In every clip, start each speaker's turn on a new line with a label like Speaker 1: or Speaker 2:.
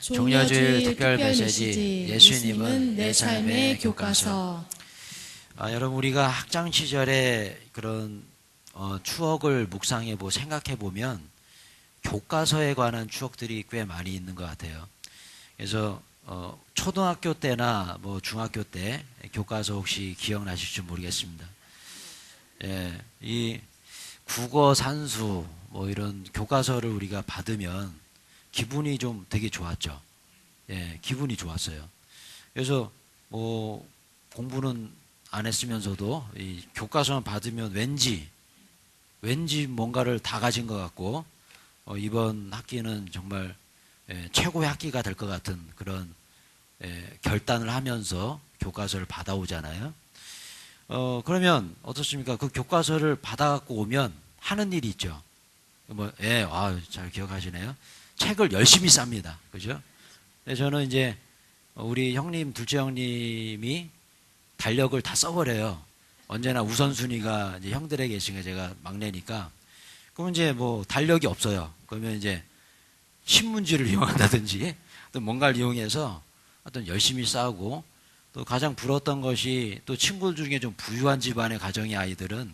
Speaker 1: 종려주일 특별 메시지 예수님은 내 삶의 교과서. 여러분, 우리가 학창 시절에 그런 추억을 묵상해보고 생각해보면 교과서에 관한 추억들이 꽤 많이 있는 것 같아요. 그래서 초등학교 때나 뭐 중학교 때 교과서 혹시 기억나실지 모르겠습니다. 예, 이 국어, 산수 뭐 이런 교과서를 우리가 받으면 기분이 좀 되게 좋았죠. 예, 기분이 좋았어요. 그래서 뭐 공부는 안 했으면서도 이 교과서만 받으면 왠지 뭔가를 다 가진 것 같고 이번 학기는 정말 최고의 학기가 될 것 같은 그런 결단을 하면서 교과서를 받아오잖아요. 그러면 어떻습니까? 그 교과서를 받아갖고 오면 하는 일이 있죠. 잘 기억하시네요. 책을 열심히 쌉니다. 그죠? 저는 이제 우리 형님, 둘째 형님이 달력을 다 써버려요. 언제나 우선순위가 이제 형들에 계시니까 제가 막내니까. 그러면 이제 뭐 달력이 없어요. 그러면 이제 신문지를 이용한다든지 또 뭔가를 이용해서 어떤 열심히 싸우고, 또 가장 부러웠던 것이 또 친구들 중에 좀 부유한 집안의 가정의 아이들은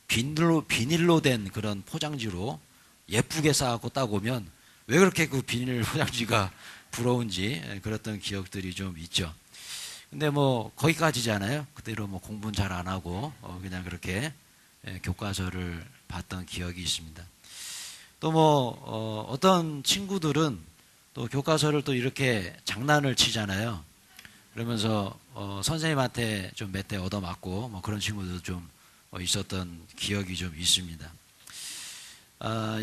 Speaker 1: 비닐로 된 그런 포장지로 예쁘게 싸갖고 딱 오면 왜 그렇게 그 비닐 포장지가 부러운지 그랬던 기억들이 좀 있죠. 근데 뭐 거기까지잖아요. 그대로 뭐 공부는 잘 안 하고 그냥 그렇게 교과서를 봤던 기억이 있습니다. 또 뭐 어떤 친구들은 또 교과서를 또 이렇게 장난을 치잖아요. 그러면서 선생님한테 좀 몇 대 얻어맞고 뭐 그런 친구들도 좀 있었던 기억이 좀 있습니다.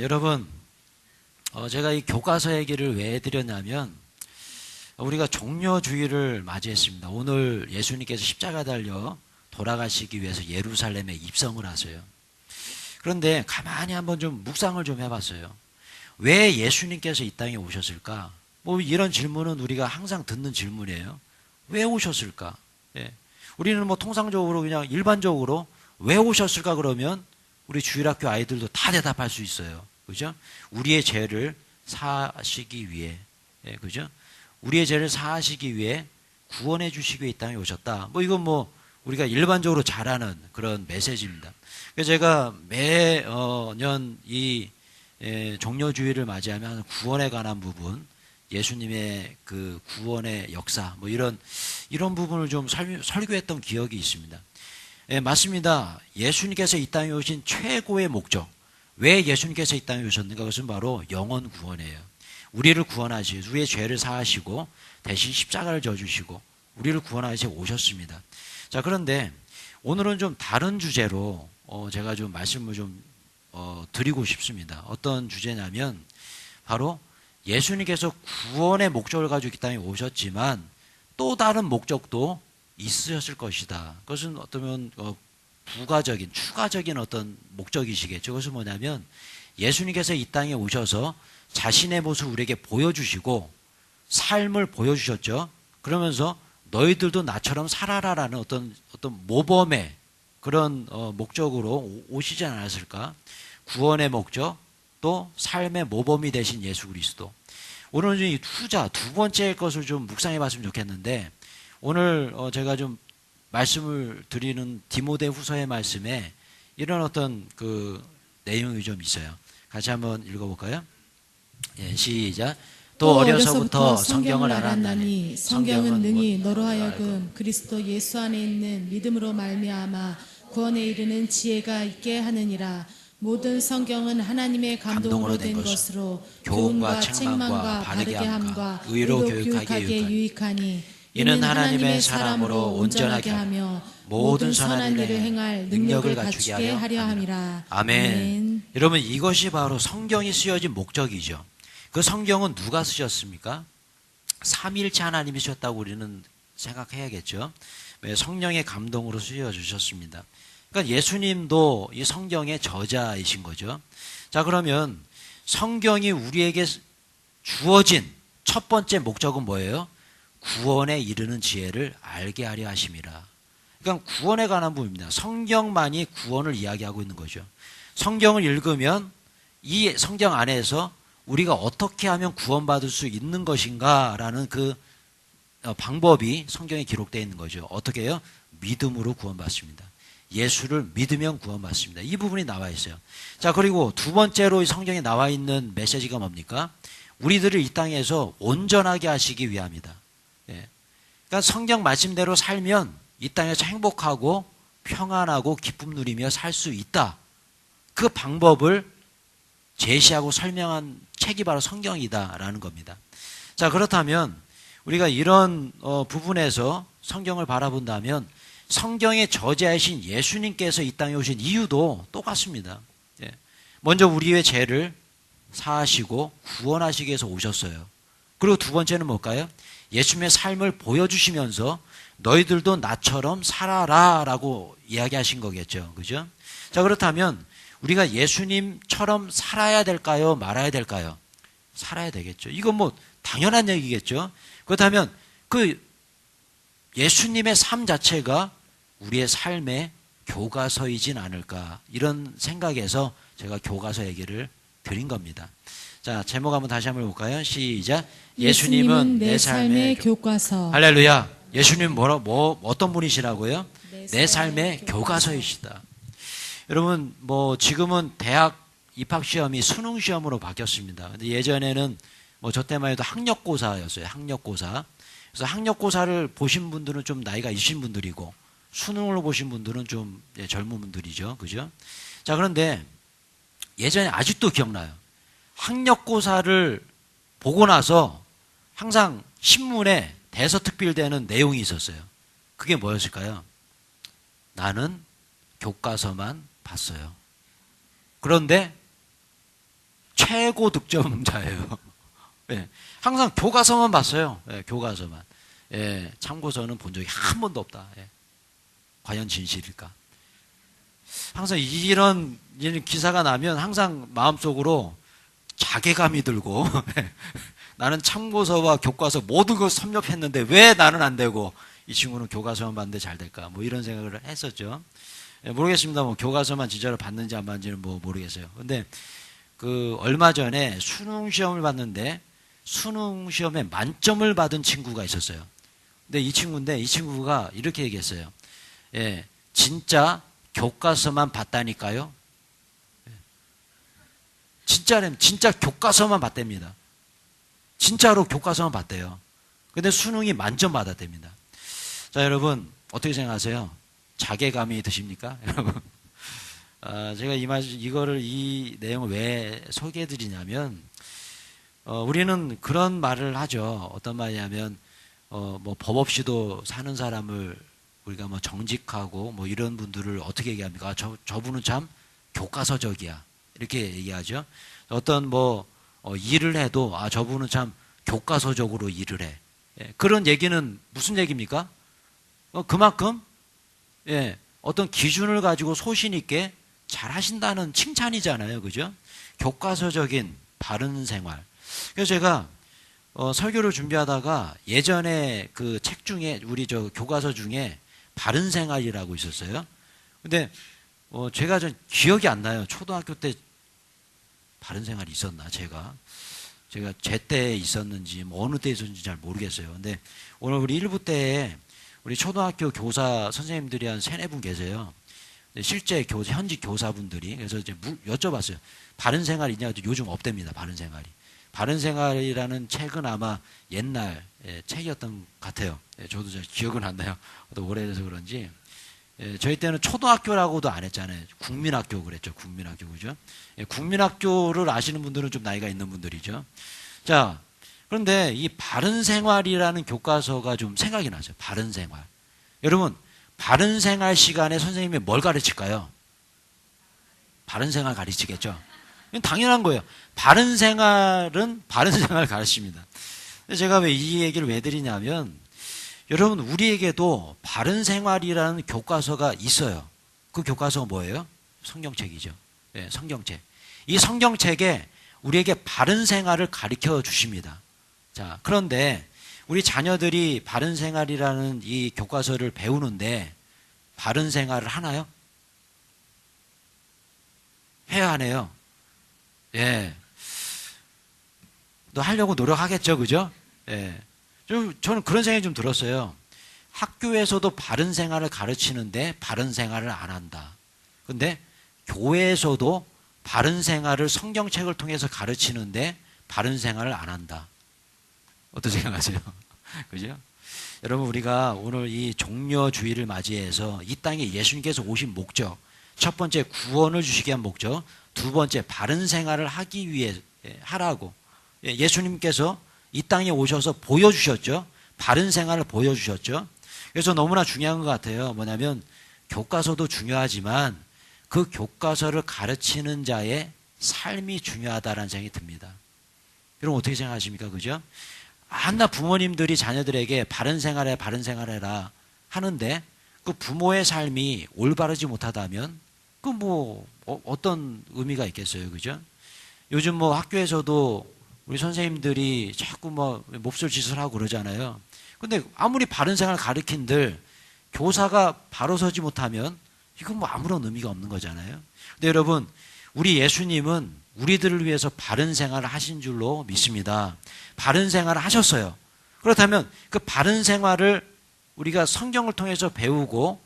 Speaker 1: 여러분, 제가 이 교과서 얘기를 왜 드렸냐면 우리가 종려주일을 맞이했습니다. 오늘 예수님께서 십자가 달려 돌아가시기 위해서 예루살렘에 입성을 하세요. 그런데 가만히 한번 좀 묵상을 좀 해봤어요. 왜 예수님께서 이 땅에 오셨을까? 뭐 이런 질문은 우리가 항상 듣는 질문이에요. 왜 오셨을까? 예. 우리는 뭐 통상적으로 그냥 일반적으로 왜 오셨을까 그러면 우리 주일학교 아이들도 다 대답할 수 있어요. 그죠? 우리의 죄를 사하시기 위해, 그죠? 우리의 죄를 사하시기 위해 구원해 주시기 위해 이 땅에 오셨다. 뭐 이건 뭐 우리가 일반적으로 잘 아는 그런 메시지입니다. 그래서 제가 매년 이 종려주일을 맞이하면 구원에 관한 부분, 예수님의 그 구원의 역사, 뭐 이런 부분을 좀 설교했던 기억이 있습니다. 맞습니다. 예수님께서 이 땅에 오신 최고의 목적, 왜 예수님께서 이 땅에 오셨는가? 그것은 바로 영혼 구원이에요. 우리를 구원하시고 우리의 죄를 사하시고 대신 십자가를 져주시고 우리를 구원하시고 오셨습니다. 자, 그런데 오늘은 좀 다른 주제로 제가 좀 말씀을 좀 드리고 싶습니다. 어떤 주제냐면 바로 예수님께서 구원의 목적을 가지고 이 땅에 오셨지만 또 다른 목적도 있으셨을 것이다. 그것은 어쩌면 부가적인, 추가적인 어떤 목적이시겠죠. 그것은 뭐냐면 예수님께서 이 땅에 오셔서 자신의 모습을 우리에게 보여주시고 삶을 보여주셨죠. 그러면서 너희들도 나처럼 살아라라는 어떤 모범의 그런 목적으로 오시지 않았을까? 구원의 목적, 또 삶의 모범이 되신 예수 그리스도. 오늘은 이 두 번째 것을 좀 묵상해 봤으면 좋겠는데, 오늘 제가 좀 말씀을 드리는 디모데후서의 말씀에 이런 어떤 그 내용이 좀 있어요. 같이 한번 읽어볼까요? 예, 시작. 또 어려서부터 성경을 알았나니
Speaker 2: 성경은 능히 너로 하여금 그리스도 예수 안에 있는 믿음으로 말미암아 구원에 이르는 지혜가 있게 하느니라. 모든 성경은 하나님의 감동으로 된 것으로 교훈과 책망과 바르게 함과 의로 교육하게 유익하니 이는 하나님의 사람으로 온전하게 하며 모든 선한 일을 행할 능력을 갖추게 하려 함이라.
Speaker 1: 아멘. 여러분, 이것이 바로 성경이 쓰여진 목적이죠. 그 성경은 누가 쓰셨습니까? 삼위일체 하나님이 쓰셨다고 우리는 생각해야겠죠. 성령의 감동으로 쓰여주셨습니다. 그러니까 예수님도 이 성경의 저자이신 거죠. 자, 그러면 성경이 우리에게 주어진 첫 번째 목적은 뭐예요? 구원에 이르는 지혜를 알게 하려 하심이라. 그러니까 구원에 관한 부분입니다. 성경만이 구원을 이야기하고 있는 거죠. 성경을 읽으면 이 성경 안에서 우리가 어떻게 하면 구원받을 수 있는 것인가라는 그 방법이 성경에 기록되어 있는 거죠. 어떻게 해요? 믿음으로 구원받습니다. 예수를 믿으면 구원받습니다. 이 부분이 나와 있어요. 자, 그리고 두 번째로 성경에 나와 있는 메시지가 뭡니까? 우리들을 이 땅에서 온전하게 하시기 위함이다. 예. 그러니까 성경 말씀대로 살면 이 땅에서 행복하고 평안하고 기쁨 누리며 살 수 있다. 그 방법을 제시하고 설명한 책이 바로 성경이다라는 겁니다. 자, 그렇다면 우리가 이런 부분에서 성경을 바라본다면 성경의 저자이신 예수님께서 이 땅에 오신 이유도 똑같습니다. 예. 먼저 우리의 죄를 사하시고 구원하시기 위해서 오셨어요. 그리고 두 번째는 뭘까요? 예수님의 삶을 보여주시면서 너희들도 나처럼 살아라 라고 이야기하신 거겠죠. 그죠? 자, 그렇다면 우리가 예수님처럼 살아야 될까요? 말아야 될까요? 살아야 되겠죠. 이건 뭐 당연한 얘기겠죠. 그렇다면 그 예수님의 삶 자체가 우리의 삶의 교과서이진 않을까, 이런 생각에서 제가 교과서 얘기를 드린 겁니다. 자, 제목 한번 다시 한번 볼까요? 시작. 예수님은 내 삶의
Speaker 2: 교과서.
Speaker 1: 할렐루야. 예수님 어떤 분이시라고요? 내 삶의 교과서이시다. 여러분, 뭐 지금은 대학 입학 시험이 수능 시험으로 바뀌었습니다. 근데 예전에는 뭐 저 때만 해도 학력고사였어요. 학력고사. 그래서 학력고사를 보신 분들은 좀 나이가 있으신 분들이고, 수능으로 보신 분들은 좀 젊은 분들이죠. 그죠? 자, 그런데 예전에 아직도 기억나요. 학력고사를 보고 나서 항상 신문에 대서특필되는 내용이 있었어요. 그게 뭐였을까요? 나는 교과서만 봤어요. 그런데 최고 득점자예요. 네, 항상 교과서만 봤어요. 네, 교과서만. 예, 참고서는 본 적이 한 번도 없다. 예. 과연 진실일까? 항상 이런 기사가 나면 항상 마음속으로 자괴감이 들고 나는 참고서와 교과서 모든 걸 섭렵했는데 왜 나는 안 되고 이 친구는 교과서만 봤는데 잘 될까? 뭐 이런 생각을 했었죠. 예, 모르겠습니다. 뭐 교과서만 진짜로 봤는지 안 봤는지는 뭐 모르겠어요. 근데 그 얼마 전에 수능 시험을 봤는데 수능 시험에 만점을 받은 친구가 있었어요. 근데 이 친구가 이렇게 얘기했어요. 예, 진짜 교과서만 봤다니까요. 예. 진짜 교과서만 봤답니다. 진짜로 교과서만 봤대요. 근데 수능이 만점 받았답니다. 자, 여러분 어떻게 생각하세요? 자괴감이 드십니까? 여러분, 제가 이 내용을 왜 소개해 드리냐면, 우리는 그런 말을 하죠. 어떤 말이냐면, 뭐 법 없이도 사는 사람을 우리가 뭐 정직하고 뭐 이런 분들을 어떻게 얘기합니까? 저분은 참 교과서적이야. 이렇게 얘기하죠. 어떤 뭐 일을 해도 저분은 참 교과서적으로 일을 해. 예, 그런 얘기는 무슨 얘기입니까? 그만큼 예, 어떤 기준을 가지고 소신 있게 잘 하신다는 칭찬이잖아요. 그죠? 교과서적인 바른 생활. 그래서 제가 설교를 준비하다가 예전에 그 책 중에 우리 저 교과서 중에 바른 생활이라고 있었어요. 근데 제가 좀 기억이 안 나요. 초등학교 때 바른 생활이 있었나 제가 제때 있었는지 뭐 어느 때 있었는지 잘 모르겠어요. 근데 오늘 우리 1부 때에 우리 초등학교 교사 선생님들이 한 3-4분 계세요. 실제 현직 교사분들이. 그래서 이제 여쭤봤어요. 바른 생활 있냐고. 요즘 없답니다. 바른 생활이. 바른 생활이라는 책은 아마 옛날 책이었던 것 같아요. 저도 잘 기억은 안 나요. 또 오래돼서 그런지. 저희 때는 초등학교라고도 안 했잖아요. 국민학교 그랬죠. 국민학교. 그죠? 국민학교를 아시는 분들은 좀 나이가 있는 분들이죠. 자, 그런데 이 바른 생활이라는 교과서가 좀 생각이 나죠. 바른 생활. 여러분, 바른 생활 시간에 선생님이 뭘 가르칠까요? 바른 생활 가르치겠죠. 이건 당연한 거예요. 바른 생활은 바른 생활을 가르칩니다. 제가 왜 이 얘기를 왜 드리냐면, 여러분, 우리에게도 바른 생활이라는 교과서가 있어요. 그 교과서가 뭐예요? 성경책이죠. 네, 성경책. 이 성경책에 우리에게 바른 생활을 가르쳐 주십니다. 자, 그런데 우리 자녀들이 바른 생활이라는 이 교과서를 배우는데 바른 생활을 하나요? 해야 하네요. 예. 하려고 노력하겠죠, 그죠? 예. 저는 그런 생각이 좀 들었어요. 학교에서도 바른 생활을 가르치는데 바른 생활을 안 한다. 근데 교회에서도 바른 생활을 성경책을 통해서 가르치는데 바른 생활을 안 한다. 어떻게 생각하세요? 그죠? 여러분, 우리가 오늘 이 종려주의를 맞이해서 이 땅에 예수님께서 오신 목적, 첫 번째 구원을 주시기 위한 목적, 두 번째 바른 생활을 하기 위해 하라고 예수님께서 이 땅에 오셔서 보여주셨죠. 바른 생활을 보여주셨죠. 그래서 너무나 중요한 것 같아요. 뭐냐면 교과서도 중요하지만 그 교과서를 가르치는 자의 삶이 중요하다는 생각이 듭니다. 여러분 어떻게 생각하십니까? 그죠? 한낱 부모님들이 자녀들에게 바른 생활해, 바른 생활해라 하는데 그 부모의 삶이 올바르지 못하다면 그 뭐 어떤 의미가 있겠어요, 그죠? 요즘 뭐 학교에서도 우리 선생님들이 자꾸 뭐 몹쓸 짓을 하고 그러잖아요. 근데 아무리 바른 생활을 가르친들 교사가 바로 서지 못하면 이건 뭐 아무런 의미가 없는 거잖아요. 근데 여러분, 우리 예수님은 우리들을 위해서 바른 생활을 하신 줄로 믿습니다. 바른 생활을 하셨어요. 그렇다면 그 바른 생활을 우리가 성경을 통해서 배우고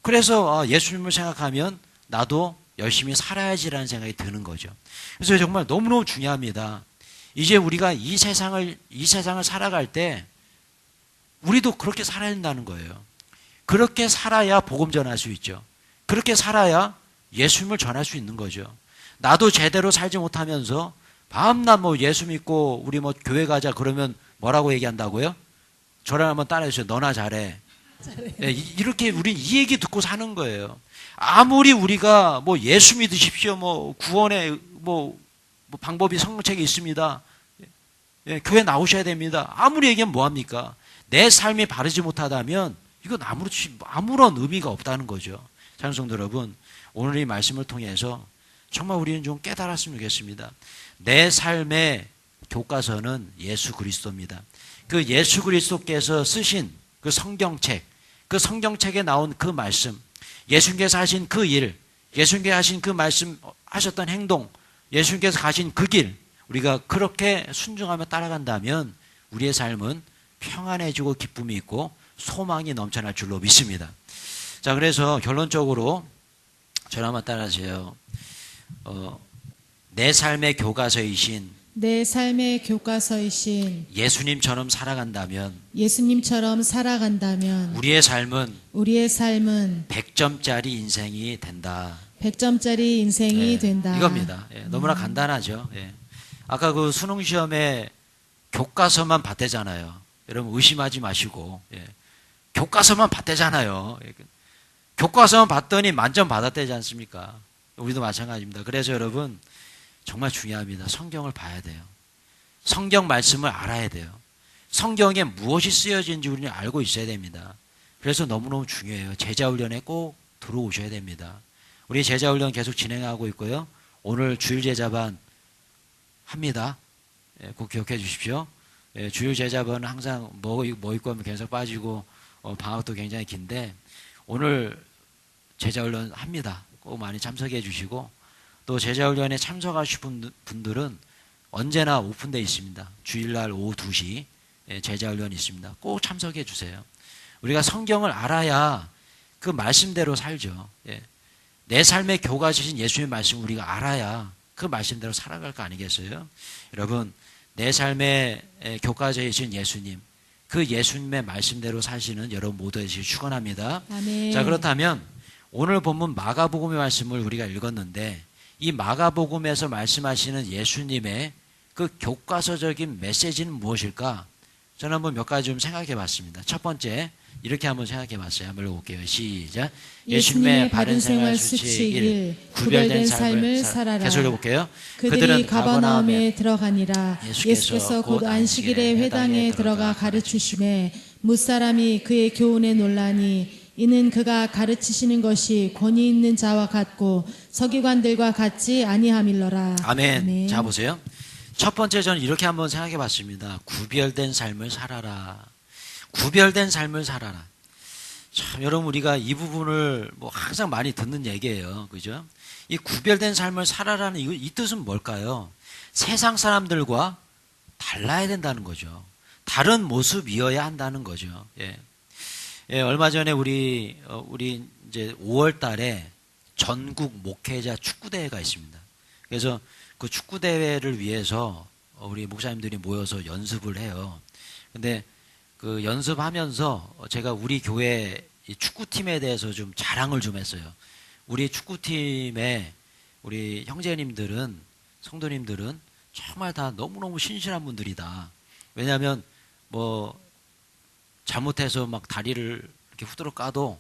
Speaker 1: 그래서 예수님을 생각하면 나도 열심히 살아야지라는 생각이 드는 거죠. 그래서 정말 너무너무 중요합니다. 이제 우리가 이 세상을 살아갈 때 우리도 그렇게 살아야 된다는 거예요. 그렇게 살아야 복음 전할 수 있죠. 그렇게 살아야 예수님을 전할 수 있는 거죠. 나도 제대로 살지 못하면서 밤낮 뭐 예수 믿고 우리 뭐 교회 가자 그러면 뭐라고 얘기한다고요? 저를 한번 따라해주세요. 너나 잘해. 네, 이렇게 우린 이 얘기 듣고 사는 거예요. 아무리 우리가 뭐 예수 믿으십시오, 뭐 구원의 뭐 방법이 성경책에 있습니다. 예, 교회 나오셔야 됩니다. 아무리 얘기하면 뭐합니까? 내 삶이 바르지 못하다면 이건 아무런 의미가 없다는 거죠. 찬송도 여러분, 오늘 이 말씀을 통해서 정말 우리는 좀 깨달았으면 좋겠습니다. 내 삶의 교과서는 예수 그리스도입니다. 그 예수 그리스도께서 쓰신 그 성경책, 그 성경책에 나온 그 말씀, 예수님께서 하신 그 일, 예수님께서 하신 그 말씀, 하셨던 행동, 예수님께서 가신 그 길, 우리가 그렇게 순종하며 따라간다면 우리의 삶은 평안해지고 기쁨이 있고 소망이 넘쳐날 줄로 믿습니다. 자, 그래서 결론적으로 저를 한번 따라하세요. 내 삶의 교과서이신 예수님처럼 살아간다면 우리의 삶은 100점짜리 인생이 된다.
Speaker 2: 100점짜리 인생이 된다.
Speaker 1: 이겁니다. 예, 너무나 간단하죠. 예. 아까 그 수능 시험에 교과서만 봤대잖아요. 여러분 의심하지 마시고 교과서만 봤대잖아요. 교과서만 봤더니 만점 받았대지 않습니까? 우리도 마찬가지입니다. 그래서 여러분 정말 중요합니다. 성경을 봐야 돼요. 성경 말씀을 알아야 돼요. 성경에 무엇이 쓰여진지 우리는 알고 있어야 됩니다. 그래서 너무너무 중요해요. 제자훈련에 꼭 들어오셔야 됩니다. 우리 제자훈련 계속 진행하고 있고요. 오늘 주일 제자반 합니다. 꼭 기억해 주십시오. 주일 제자반은 항상 뭐 입고 하면 계속 빠지고 방학도 굉장히 긴데 오늘 제자훈련 합니다. 꼭 많이 참석해 주시고 또 제자훈련에 참석하실 분들은 언제나 오픈되어 있습니다. 주일날 오후 2시 제자훈련이 있습니다. 꼭 참석해 주세요. 우리가 성경을 알아야 그 말씀대로 살죠. 내 삶의 교과서신 예수님의 말씀을 우리가 알아야 그 말씀대로 살아갈 거 아니겠어요? 여러분, 내 삶의 교과서이신 예수님, 그 예수님의 말씀대로 사시는 여러분 모두 되시길 축원합니다.
Speaker 2: 아멘.
Speaker 1: 자, 그렇다면 오늘 본문 마가복음의 말씀을 우리가 읽었는데 이 마가복음에서 말씀하시는 예수님의 그 교과서적인 메시지는 무엇일까? 저는 한번 몇 가지 좀 생각해 봤습니다. 첫 번째, 이렇게 한번 생각해 봤어요. 한번 읽어볼게요. 시작.
Speaker 2: 예수님의 바른 생활 수치 1. 구별된 삶을 살아라.
Speaker 1: 계속 읽어볼게요.
Speaker 2: 그들이 가버나움에 들어가니라. 예수께서 곧 안식일에 회당에 들어가 가르치심에 뭇사람이 그의 교훈에 놀라니 이는 그가 가르치시는 것이 권위 있는 자와 같고 서기관들과 같지 아니함일러라.
Speaker 1: 아멘.
Speaker 2: 아멘.
Speaker 1: 자, 보세요. 첫 번째 저는 이렇게 한번 생각해 봤습니다. 구별된 삶을 살아라. 구별된 삶을 살아라. 참, 여러분, 우리가 이 부분을 뭐 항상 많이 듣는 얘기예요. 그죠? 이 구별된 삶을 살아라는 이 뜻은 뭘까요? 세상 사람들과 달라야 된다는 거죠. 다른 모습이어야 한다는 거죠. 예. 예, 얼마 전에 우리 이제 5월 달에 전국 목회자 축구대회가 있습니다. 그래서 그 축구대회를 위해서 우리 목사님들이 모여서 연습을 해요. 근데 그 연습하면서 제가 우리 교회 축구팀에 대해서 좀 자랑을 좀 했어요. 우리 축구팀에 우리 형제님들은, 성도님들은 정말 다 너무너무 신실한 분들이다. 왜냐하면 뭐 잘못해서 막 다리를 이렇게 후드러 까도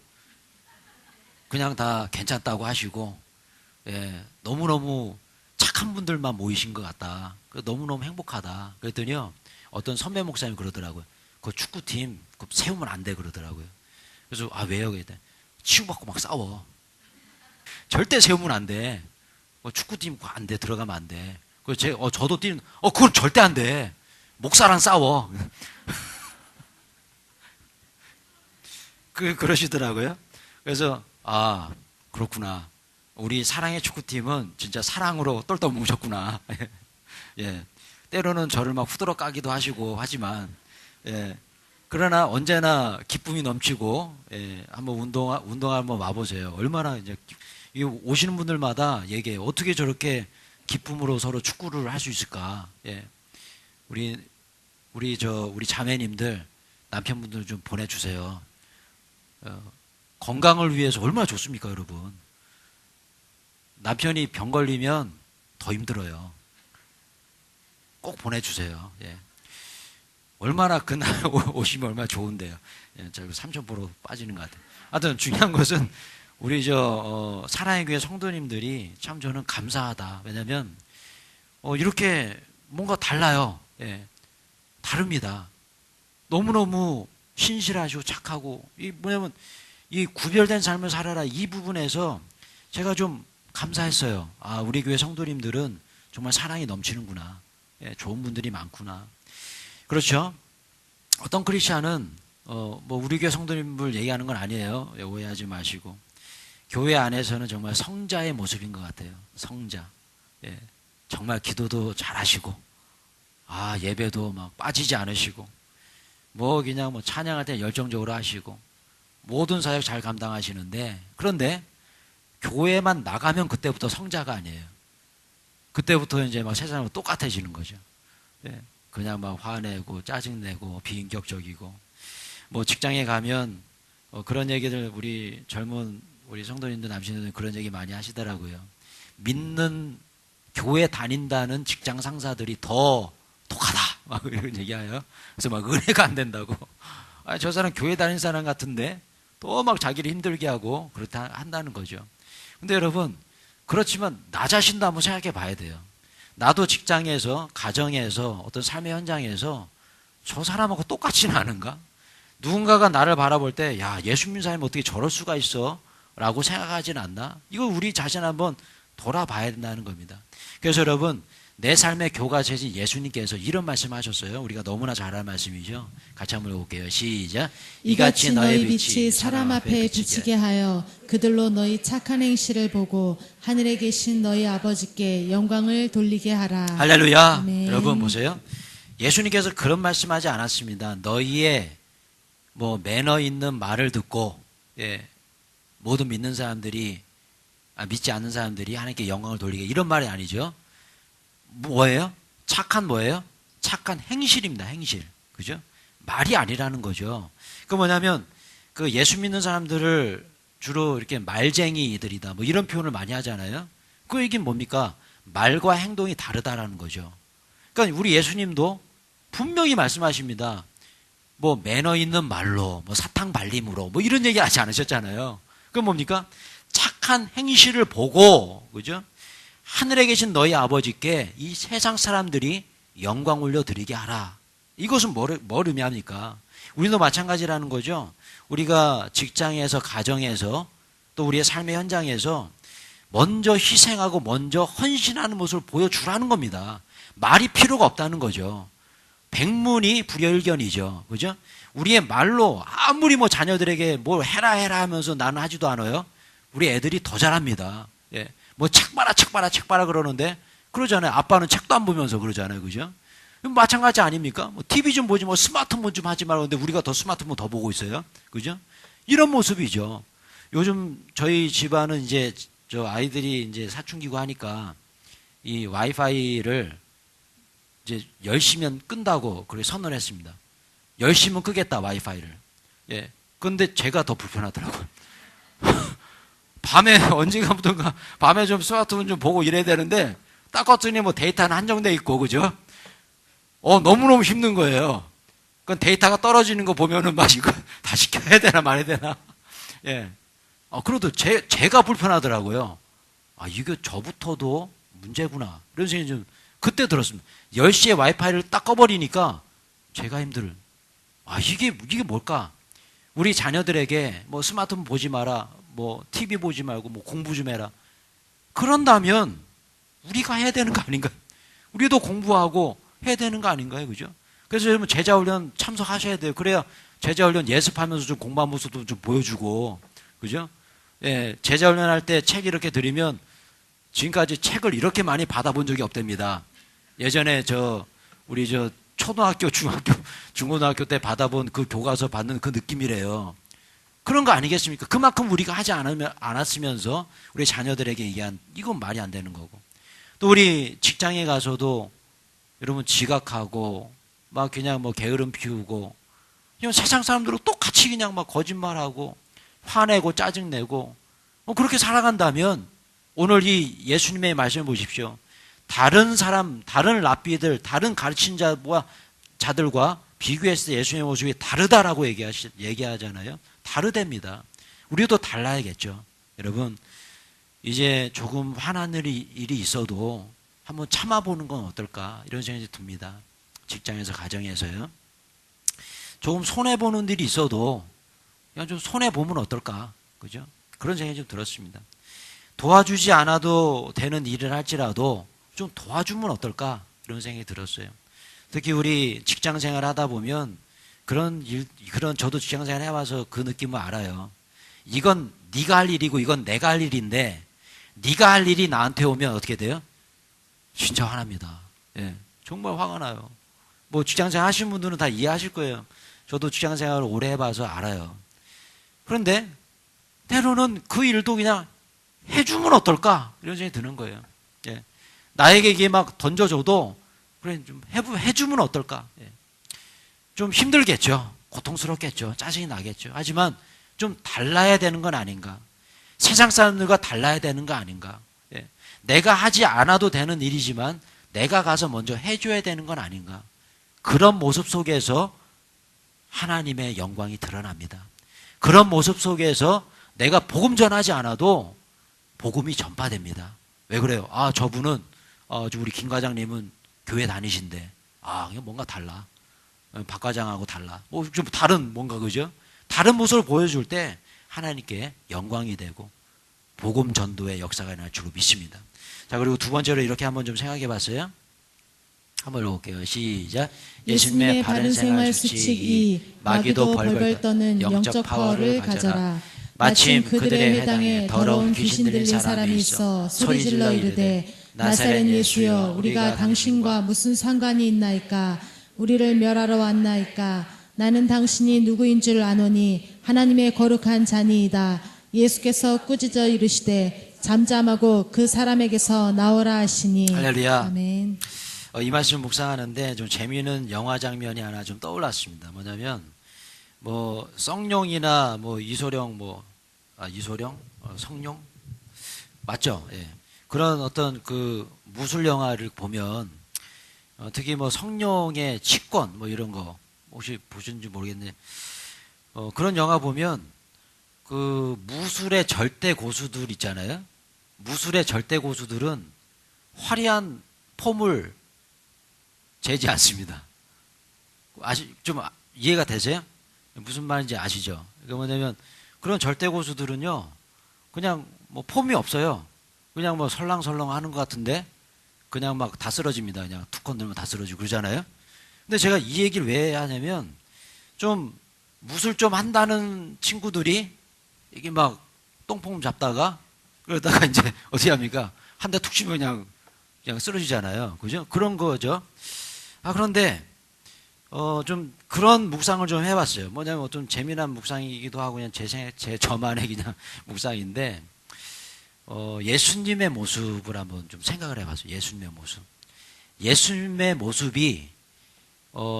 Speaker 1: 그냥 다 괜찮다고 하시고, 예, 너무너무 착한 분들만 모이신 것 같다. 너무너무 행복하다. 그랬더니요, 어떤 선배 목사님이 그러더라고요. 그 축구팀 세우면 안 돼 그러더라고요. 그래서 아 왜요? 그랬더니 치고받고 막 싸워. 절대 세우면 안 돼. 축구팀 안 돼. 들어가면 안 돼. 그래서 저도 뛰는 그건 절대 안 돼. 목사랑 싸워. 그러시더라고요. 그래서 아 그렇구나. 우리 사랑의 축구팀은 진짜 사랑으로 똘똘 뭉쳤구나. 예. 때로는 저를 막 후드러 까기도 하시고 하지만, 예. 그러나 언제나 기쁨이 넘치고, 예. 한번 운동 한번 와보세요. 얼마나 이제 오시는 분들마다 얘기해요. 어떻게 저렇게 기쁨으로 서로 축구를 할 수 있을까? 예. 우리 자매님들, 남편분들 좀 보내주세요. 건강을 위해서 얼마나 좋습니까, 여러분? 남편이 병 걸리면 더 힘들어요. 꼭 보내주세요. 예. 얼마나 그날 오시면 얼마나 좋은데요. 예, 저 삼촌 보러 빠지는 것 같아요. 하여튼 중요한 것은 우리 사랑의 교회 성도님들이 참 저는 감사하다. 왜냐면 이렇게 뭔가 달라요. 예. 다릅니다. 너무너무 신실하시고 착하고, 뭐냐면 이 구별된 삶을 살아라, 이 부분에서 제가 좀 감사했어요. 아, 우리 교회 성도님들은 정말 사랑이 넘치는구나. 예, 좋은 분들이 많구나. 그렇죠? 어떤 크리스찬은 뭐 우리 교회 성도님들 얘기하는 건 아니에요. 예, 오해하지 마시고. 교회 안에서는 정말 성자의 모습인 것 같아요. 성자. 예, 정말 기도도 잘하시고, 아, 예배도 막 빠지지 않으시고, 뭐 그냥 뭐 찬양할 때 열정적으로 하시고, 모든 사역 잘 감당하시는데, 그런데 교회만 나가면 그때부터 성자가 아니에요. 그때부터 이제 막 세상하고 똑같아지는 거죠. 예, 그냥 막 화내고 짜증내고 비인격적이고, 뭐 직장에 가면 그런 얘기들 우리 젊은 우리 성도님들, 남신들 그런 얘기 많이 하시더라고요. 믿는 교회 다닌다는 직장 상사들이 더 독하다 막 이런 얘기해요. 그래서 막 은혜가 안 된다고. 아, 저 사람 교회 다닌 사람 같은데 또 막 자기를 힘들게 하고 그렇다 한다는 거죠. 근데 여러분, 그렇지만 나 자신도 한번 생각해 봐야 돼요. 나도 직장에서, 가정에서, 어떤 삶의 현장에서 저 사람하고 똑같지는 않은가? 누군가가 나를 바라볼 때, 야, 예수 믿는 사람이 어떻게 저럴 수가 있어? 라고 생각하지는 않나? 이거 우리 자신 한번 돌아봐야 된다는 겁니다. 그래서 여러분, 내 삶의 교과서이신 예수님께서 이런 말씀 하셨어요. 우리가 너무나 잘 아는 말씀이죠. 같이 한번 해볼게요. 시작.
Speaker 2: 이같이 너희 빛이 사람 앞에 비치게 하여 그들로 너희 착한 행실을 보고 하늘에 계신 너희 아버지께 영광을 돌리게 하라.
Speaker 1: 할렐루야.
Speaker 2: 아멘.
Speaker 1: 여러분 보세요. 예수님께서 그런 말씀하지 않았습니다. 너희의 뭐 매너 있는 말을 듣고, 예, 모든 믿는 사람들이, 믿지 않는 사람들이 하나님께 영광을 돌리게, 이런 말이 아니죠. 뭐예요? 착한 뭐예요? 착한 행실입니다. 행실. 그죠? 말이 아니라는 거죠. 그 뭐냐면 그 예수 믿는 사람들을 주로 이렇게 말쟁이들이다 뭐 이런 표현을 많이 하잖아요. 그 얘기는 뭡니까? 말과 행동이 다르다라는 거죠. 그러니까 우리 예수님도 분명히 말씀하십니다. 뭐 매너 있는 말로, 뭐 사탕 발림으로, 뭐 이런 얘기 하지 않으셨잖아요. 그건 뭡니까? 착한 행실을 보고, 그죠? 하늘에 계신 너희 아버지께 이 세상 사람들이 영광 올려드리게 하라. 이것은 뭘 의미합니까? 우리도 마찬가지라는 거죠. 우리가 직장에서, 가정에서, 또 우리의 삶의 현장에서 먼저 희생하고 먼저 헌신하는 모습을 보여주라는 겁니다. 말이 필요가 없다는 거죠. 백문이 불여일견이죠. 그죠? 우리의 말로 아무리 뭐 자녀들에게 뭘 해라 하면서 나는 하지도 않아요. 우리 애들이 더 잘합니다. 예. 뭐 책 봐라 그러는데 그러잖아요. 아빠는 책도 안 보면서 그러잖아요. 그죠? 마찬가지 아닙니까? 뭐 TV 좀 보지, 뭐 스마트폰 좀 하지 말고, 근데 우리가 더 스마트폰 더 보고 있어요. 그죠? 이런 모습이죠. 요즘 저희 집안은 이제 저 아이들이 이제 사춘기고 하니까 이 와이파이를 이제 10시면 끈다고 그렇게 선언을 했습니다. 10시면 끄겠다, 와이파이를. 예. 근데 제가 더 불편하더라고요. 밤에 언젠가부터가 밤에 좀 스마트폰 좀 보고 이래야 되는데 딱 껐더니 뭐 데이터는 한정돼 있고, 그죠? 너무너무 힘든 거예요. 그건 데이터가 떨어지는 거 보면은 막 이거 다시 켜야 되나 말아야 되나. 예. 그래도 제가 불편하더라고요. 이게 저부터도 문제구나. 이런 생각이 좀 그때 들었습니다. 10시에 와이파이를 딱 꺼버리니까 제가 힘들. 이게 뭘까? 우리 자녀들에게 뭐 스마트폰 보지 마라, 뭐 TV 보지 말고 뭐 공부 좀 해라. 그런다면 우리가 해야 되는 거 아닌가요? 우리도 공부하고 해야 되는 거 아닌가요? 그죠? 그래서 여러분 제자훈련 참석하셔야 돼요. 그래야 제자훈련 예습하면서 좀 공부한 모습도 좀 보여주고, 그죠? 예, 제자훈련 할 때 책 이렇게 드리면 지금까지 책을 이렇게 많이 받아본 적이 없답니다. 예전에 우리 초등학교, 중학교, 중고등학교 때 받아본 그 교과서 받는 그 느낌이래요. 그런 거 아니겠습니까? 그만큼 우리가 하지 않았으면서 우리 자녀들에게 얘기한, 이건 말이 안 되는 거고. 또 우리 직장에 가서도 여러분 지각하고 막 그냥 뭐 게으름 피우고 그냥 세상 사람들은 똑같이 그냥 막 거짓말하고 화내고 짜증내고 그렇게 살아간다면 오늘 이 예수님의 말씀을 보십시오. 다른 사람, 다른 랍비들, 다른 가르친 자들과 비교했을 때 예수님의 모습이 다르다라고 얘기하잖아요. 다르답니다. 우리도 달라야겠죠. 여러분, 이제 조금 화난 일이 있어도 한번 참아보는 건 어떨까? 이런 생각이 듭니다. 직장에서, 가정에서요. 조금 손해보는 일이 있어도 그냥 좀 손해보면 어떨까? 그죠? 그런 생각이 좀 들었습니다. 도와주지 않아도 되는 일을 할지라도 좀 도와주면 어떨까? 이런 생각이 들었어요. 특히 우리 직장 생활 하다 보면 저도 직장 생활 해와서 그 느낌을 알아요. 이건 네가 할 일이고 이건 내가 할 일인데 네가 할 일이 나한테 오면 어떻게 돼요? 진짜 화납니다. 예, 정말 화가 나요. 뭐 직장 생활 하시는 분들은 다 이해하실 거예요. 저도 직장 생활을 오래 해봐서 알아요. 그런데 때로는 그 일도 그냥 해주면 어떨까? 이런 생각이 드는 거예요. 예. 나에게 이게 막 던져줘도 그래 좀 해주면 어떨까? 예. 좀 힘들겠죠. 고통스럽겠죠. 짜증이 나겠죠. 하지만 좀 달라야 되는 건 아닌가? 세상 사람들과 달라야 되는 거 아닌가? 예. 내가 하지 않아도 되는 일이지만 내가 가서 먼저 해줘야 되는 건 아닌가? 그런 모습 속에서 하나님의 영광이 드러납니다. 그런 모습 속에서 내가 복음 전하지 않아도 복음이 전파됩니다. 왜 그래요? 저분은 우리 김 과장님은 교회 다니신데 이거 뭔가 달라. 박 과장하고 달라. 좀 다른 뭔가, 그죠? 다른 모습을 보여줄 때 하나님께 영광이 되고 복음 전도의 역사가 일어날 줄로 믿습니다. 자, 그리고 두 번째로 이렇게 한번 좀 생각해 봤어요. 한번 읽어볼게요. 시작.
Speaker 2: 예수님의 바른 생활 수칙 2. 마귀도 벌벌 떠는 영적 파워를 가져라. 마침 그들의 회당에 더러운 귀신 들린 사람이 있어 소리질러 이르되 나사렛 예수여, 우리가 당신과 무슨 상관이 있나이까? 우리를 멸하러 왔나이까? 나는 당신이 누구인 줄 아노니 하나님의 거룩한 자니이다. 예수께서 꾸짖어 이르시되 잠잠하고 그 사람에게서 나오라 하시니.
Speaker 1: 할렐루야.
Speaker 2: 아멘.
Speaker 1: 이 말씀 묵상하는데 좀 재미있는 영화 장면이 하나 좀 떠올랐습니다. 뭐냐면 뭐 썽룡이나 뭐 이소룡 이소룡 성룡 맞죠? 예. 그런 어떤 그 무술 영화를 보면 특히 뭐 성룡의 치권 뭐 이런 거 혹시 보셨는지 모르겠네. 그런 영화 보면 그 무술의 절대 고수들 있잖아요. 무술의 절대 고수들은 화려한 폼을 재지 않습니다. 좀 이해가 되세요? 무슨 말인지 아시죠? 그게 뭐냐면 그런 절대 고수들은요, 그냥 뭐 폼이 없어요. 그냥 뭐 설랑설랑 하는 것 같은데 그냥 막 다 쓰러집니다. 그냥 툭 건들면 다 쓰러지고 그러잖아요. 근데 제가 이 얘기를 왜 하냐면 좀 무술 좀 한다는 친구들이 이게 막 똥폼 잡다가 그러다가 이제 어떻게 합니까? 한 대 툭 치면 그냥 쓰러지잖아요. 그죠? 그런 거죠. 그런데 좀 그런 묵상을 좀 해봤어요. 뭐냐면 좀 재미난 묵상이기도 하고 그냥 제 저만의 그냥 묵상인데 예수님의 모습을 한번 좀 생각을 해봤어요. 예수님의 모습. 예수님의 모습이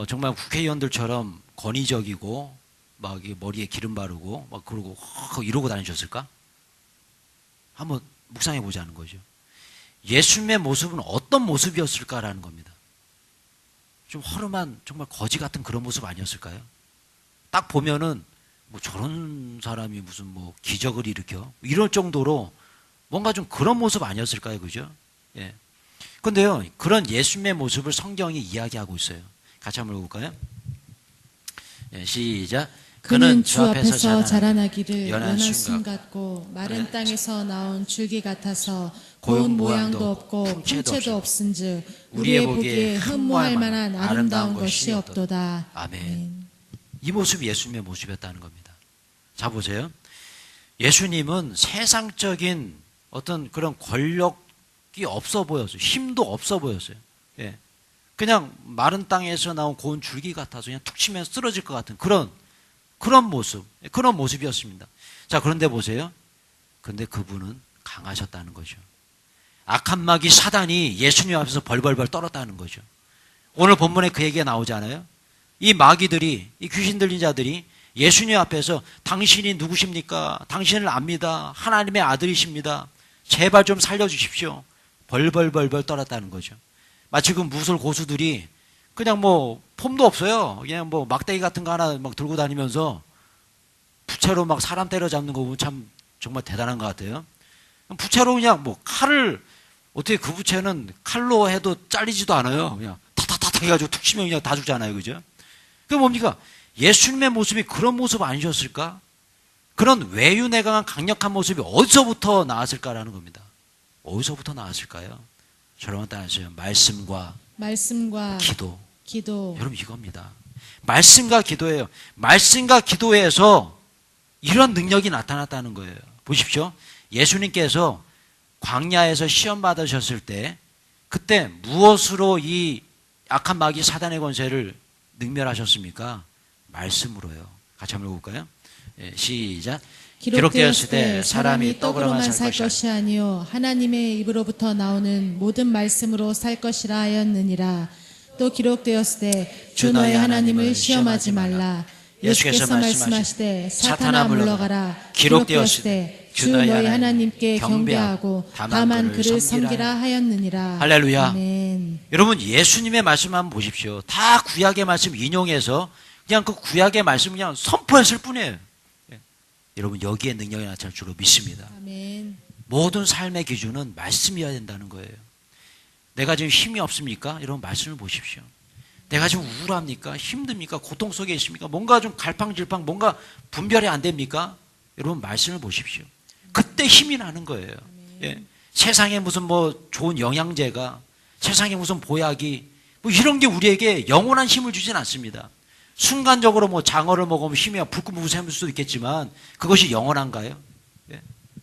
Speaker 1: 정말 국회의원들처럼 권위적이고 막 머리에 기름 바르고 막 그러고 이러고 다니셨을까? 한번 묵상해 보자는 거죠. 예수님의 모습은 어떤 모습이었을까라는 겁니다. 좀 허름한 정말 거지 같은 그런 모습 아니었을까요? 딱 보면은 뭐 저런 사람이 무슨 뭐 기적을 일으켜 이럴 정도로 뭔가 좀 그런 모습 아니었을까요? 그죠? 예. 근데요, 그런 예수님의 모습을 성경이 이야기하고 있어요. 같이 한번 읽어볼까요? 예, 시작.
Speaker 2: 그는 주 앞에서 자라나기를
Speaker 1: 연한
Speaker 2: 연한
Speaker 1: 순
Speaker 2: 순 같고 마른
Speaker 1: 네.
Speaker 2: 땅에서 나온 줄기 같아서
Speaker 1: 고운
Speaker 2: 고운
Speaker 1: 모양도
Speaker 2: 모양도 없고
Speaker 1: 풍채도
Speaker 2: 풍채도 없은즉
Speaker 1: 우리의
Speaker 2: 우리의
Speaker 1: 보기에
Speaker 2: 보기에 흠모할 만한 아름다운 것이 없도다.
Speaker 1: 아멘. 이 모습이 예수님의 모습이었다는 겁니다. 자, 보세요. 예수님은 세상적인 어떤 그런 권력이 없어 보였어요. 힘도 없어 보였어요. 예. 그냥 마른 땅에서 나온 고운 줄기 같아서 그냥 툭 치면 쓰러질 것 같은 그런 모습, 그런 모습이었습니다. 자, 그런데 보세요. 근데 그분은 강하셨다는 거죠. 악한 마귀 사단이 예수님 앞에서 벌벌벌 떨었다는 거죠. 오늘 본문에 그 얘기가 나오잖아요. 이 마귀들이, 이 귀신 들린 자들이 예수님 앞에서 당신이 누구십니까? 당신을 압니다. 하나님의 아들이십니다. 제발 좀 살려주십시오. 벌벌벌벌 떨었다는 거죠. 마치 그 무술 고수들이 그냥 뭐 폼도 없어요. 그냥 뭐 막대기 같은 거 하나 막 들고 다니면서 부채로 막 사람 때려잡는 거 보면 참 정말 대단한 것 같아요. 부채로 그냥 뭐 칼을 어떻게 그 부채는 칼로 해도 잘리지도 않아요. 그냥 탁탁탁 해가지고 툭 치면 그냥 다 죽잖아요. 그죠? 그게 뭡니까? 예수님의 모습이 그런 모습 아니셨을까? 그런 외유내 강한 강력한 모습이 어디서부터 나왔을까라는 겁니다. 어디서부터 나왔을까요? 저러면 따라하세요. 말씀과 기도. 여러분 이겁니다. 말씀과 기도예요. 말씀과 기도에서 이런 능력이 나타났다는 거예요. 보십시오. 예수님께서 광야에서 시험 받으셨을 때 그때 무엇으로 이 악한 마귀 사단의 권세를 능멸하셨습니까? 말씀으로요. 같이 한번 읽어볼까요? 예, 시작.
Speaker 2: 기록되었을 때 사람이 떡으로만 살 것이 아니요 하나님의 입으로부터 나오는 모든 말씀으로 살 것이라 하였느니라. 또 기록되었을 때 주 너의 하나님을 시험하지 말라. 예수께서 말씀하시되 사탄아 물러가라. 기록되었을 때 주 너의 하나님께 경배하고 다만 그를 섬기라 하였느니라.
Speaker 1: 할렐루야.
Speaker 2: 아멘.
Speaker 1: 여러분 예수님의 말씀 한번 보십시오. 다 구약의 말씀 인용해서 그냥 그 구약의 말씀 그냥 선포했을 뿐이에요. 예. 여러분 여기에 능력이 나타날 줄로 믿습니다.
Speaker 2: 아멘.
Speaker 1: 모든 삶의 기준은 말씀이어야 된다는 거예요. 내가 지금 힘이 없습니까? 여러분 말씀을 보십시오. 내가 지금 우울합니까? 힘듭니까? 고통 속에 있습니까? 뭔가 좀 갈팡질팡 뭔가 분별이 안 됩니까? 여러분 말씀을 보십시오. 그때 힘이 나는 거예요. 예. 세상에 무슨 뭐 좋은 영양제가 세상에 무슨 보약이 뭐 이런 게 우리에게 영원한 힘을 주진 않습니다. 순간적으로 뭐 장어를 먹으면 힘이 불끈불끈 샘을 수도 있겠지만 그것이 영원한가요? 예.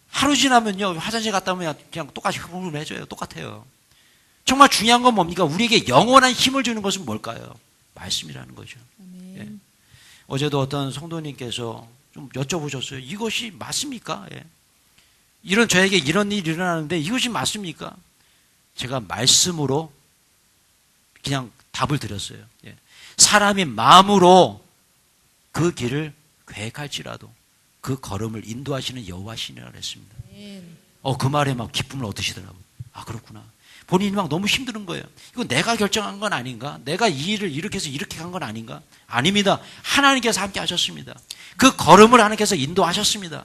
Speaker 1: 하루 지나면요 화장실 갔다 오면 그냥 똑같이 흐물흐물해져요. 똑같아요. 정말 중요한 건 뭡니까? 우리에게 영원한 힘을 주는 것은 뭘까요? 말씀이라는 거죠. 예. 어제도 어떤 성도님께서 좀 여쭤보셨어요. 이것이 맞습니까? 예. 저에게 이런 일이 일어나는데 이것이 맞습니까? 제가 말씀으로 그냥 답을 드렸어요. 예. 사람이 마음으로 그 길을 계획할지라도 그 걸음을 인도하시는 여호와시니라 그랬습니다. 그 말에 막 기쁨을 얻으시더라고요. 아, 그렇구나. 본인이 막 너무 힘든 거예요. 이거 내가 결정한 건 아닌가? 내가 이 일을 이렇게 해서 이렇게 간 건 아닌가? 아닙니다. 하나님께서 함께 하셨습니다. 그 걸음을 하나님께서 인도하셨습니다.